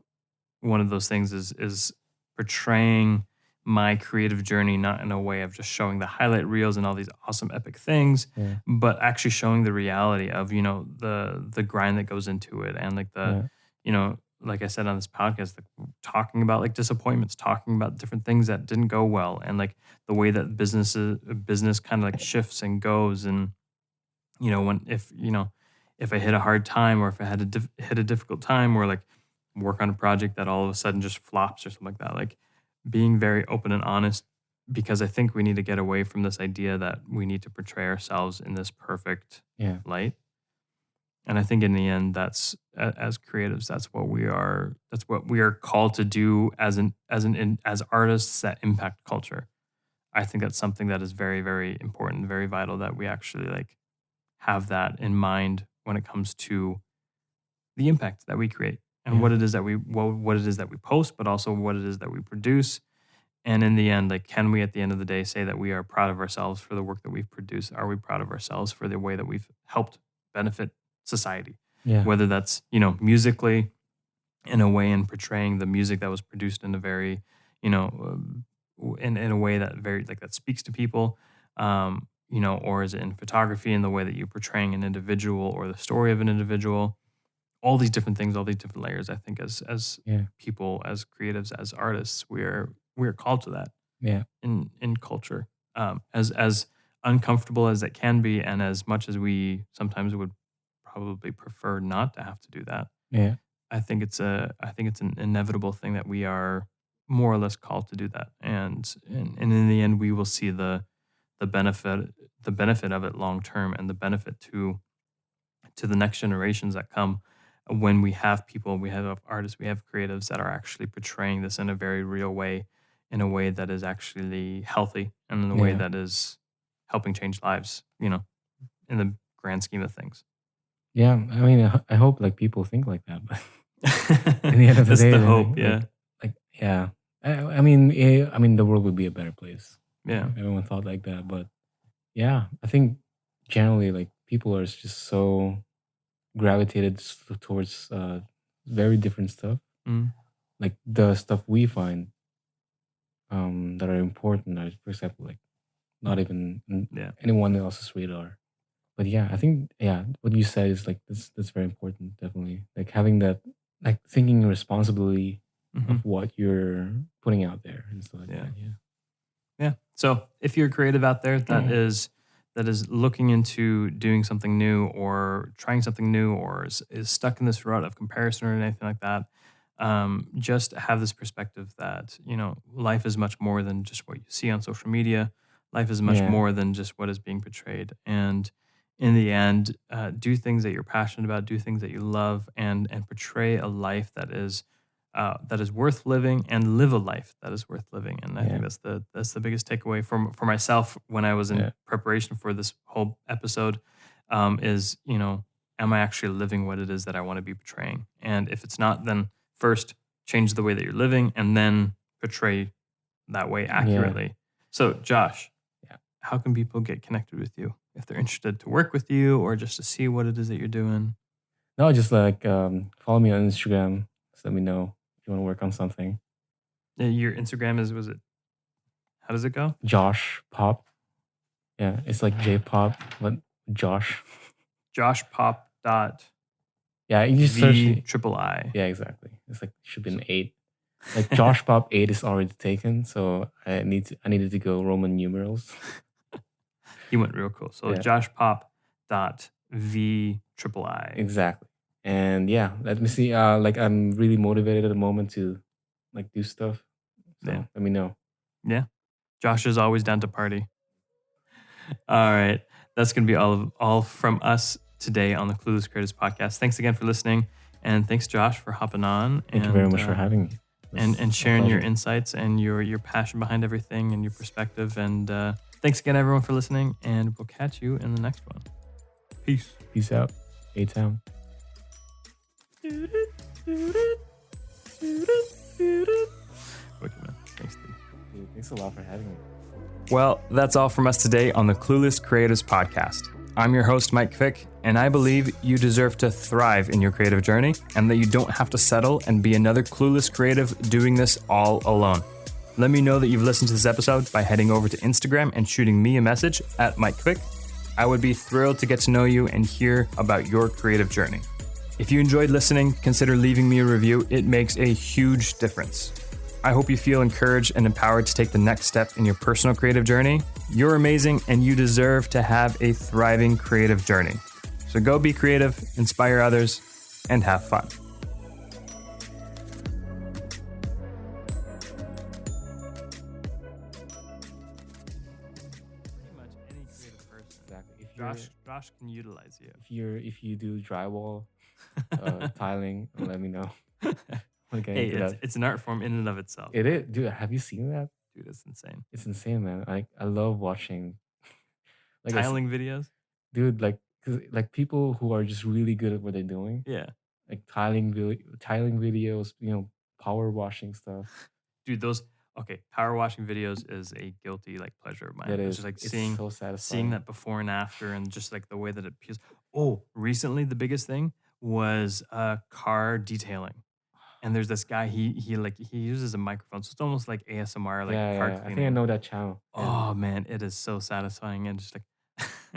one of those things is portraying my creative journey not in a way of just showing the highlight reels and all these awesome epic things, Yeah. but actually showing the reality of the grind that goes into it and like the Yeah. like I said on this podcast, like talking about like disappointments, talking about different things that didn't go well, and like the way that business kind of like shifts and goes, and when if I hit a hard time or if I had to hit a difficult time or like work on a project that all of a sudden just flops or something like that, like being very open and honest because I think we need to get away from this idea that we need to portray ourselves in this perfect Yeah. light. And I think in the end, that's as creatives, that's what we are. That's what we are called to do as as artists that impact culture. I think that's something that is very, very important, very vital, that we actually like have that in mind when it comes to the impact that we create and Yeah. what it is that what it is that we post, but also what it is that we produce. And in the end, like, can we at the end of the day say that we are proud of ourselves for the work that we've produced? Are we proud of ourselves for the way that we've helped benefit society? Yeah. Whether that's, musically, in a way, in portraying the music that was produced in a very, in a way that very like that speaks to people, or is it in photography in the way that you're portraying an individual or the story of an individual? All these different things, all these different layers. I think as Yeah. people, as creatives, as artists, we're called to that Yeah. in culture, as uncomfortable as it can be, and as much as we sometimes would probably prefer not to have to do that. Yeah. I think it's an inevitable thing that we are more or less called to do that, and in the end, we will see the benefit of it long term, and the benefit to the next generations that come, when we have people, we have artists, we have creatives that are actually portraying this in a very real way, in a way that is actually healthy, and in a way Yeah. that is helping change lives, in the grand scheme of things. Yeah. I mean, I hope like people think like that, but at the end of the That's day, the then, hope, yeah. yeah. I mean, the world would be a better place. Yeah. If everyone thought like that, but yeah, I think generally, like people are just so gravitated towards very different stuff. Mm, Like the stuff we find that are important are, for example, like not even in yeah. anyone else's radar. But yeah, I think what you said is like that's very important. Definitely, like having that, like thinking responsibly Hmm. of what you're putting out there and stuff like Yeah. that. Yeah. Yeah. So if you're creative out there that is looking into doing something new or trying something new, or is stuck in this rut of comparison or anything like that, just have this perspective that, life is much more than just what you see on social media. Life is much Yeah. more than just what is being portrayed. And in the end, do things that you're passionate about, do things that you love, and portray a life that is worth living, and live a life that is worth living. And I Yeah. think that's the biggest takeaway for myself when I was in Yeah. preparation for this whole episode, is, am I actually living what it is that I want to be portraying? And if it's not, then first change the way that you're living, and then portray that way accurately. So Josh, Yeah. how can people get connected with you if they're interested to work with you, or just to see what it is that you're doing? No, just like follow me on Instagram. Just let me know if you want to work on something. Your Instagram was it? How does it go? Josh Pop. Yeah, it's like J Pop, but Josh. Josh Pop dot Yeah, you just search. V triple I. Yeah, exactly. It's like should be an 8. Like Josh Pop 8 is already taken, so I needed to go Roman numerals. He went real cool. So Yeah. Josh Pop dot V triple I. Exactly. And yeah, let me see. Like I'm really motivated at the moment to like do stuff. So Yeah. let me know. Yeah. Josh is always down to party. All right. That's going to be all from us today on the Clueless Creatives Podcast. Thanks again for listening. And thanks, Josh, for hopping on. Thank you very much for having me. And sharing your insights and your passion behind everything and your perspective. And thanks again, everyone, for listening. And we'll catch you in the next one. Peace. Peace out. A-Town. Wicked, man. Thanks, dude. Dude, thanks a lot for having me. Well, that's all from us today on the Clueless Creatives Podcast. I'm your host, Mike Kvick, and I believe you deserve to thrive in your creative journey, and that you don't have to settle and be another clueless creative doing this all alone. Let me know that you've listened to this episode by heading over to Instagram and shooting me a message at Mike Kvick. I would be thrilled to get to know you and hear about your creative journey. If you enjoyed listening, consider leaving me a review. It makes a huge difference. I hope you feel encouraged and empowered to take the next step in your personal creative journey. You're amazing, and you deserve to have a thriving creative journey. So go be creative, inspire others, and have fun. Josh can utilize you. If you do drywall, tiling, let me know. I'll get Hey, into that. it's an art form in and of itself. It is, dude. Have you seen that? Dude, it's insane. It's insane, man. I love watching Tiling videos. dude. Like, 'cause, like people who are just really good at what they're doing. Yeah. Like tiling videos, power washing stuff. Dude, those okay, power washing videos is a guilty like pleasure of mine. That It's just is, like it's seeing so seeing satisfying. that before and after and just like the way that it peels. Oh, recently the biggest thing was car detailing. And there's this guy, he uses a microphone. So it's almost like ASMR, like Yeah, car yeah. I think I cleaning. know that channel. And Oh man, it is so satisfying and just like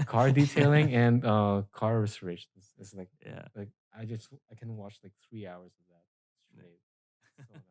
car detailing and car restoration is like yeah. I can watch like 3 hours of that straight. It's so nice.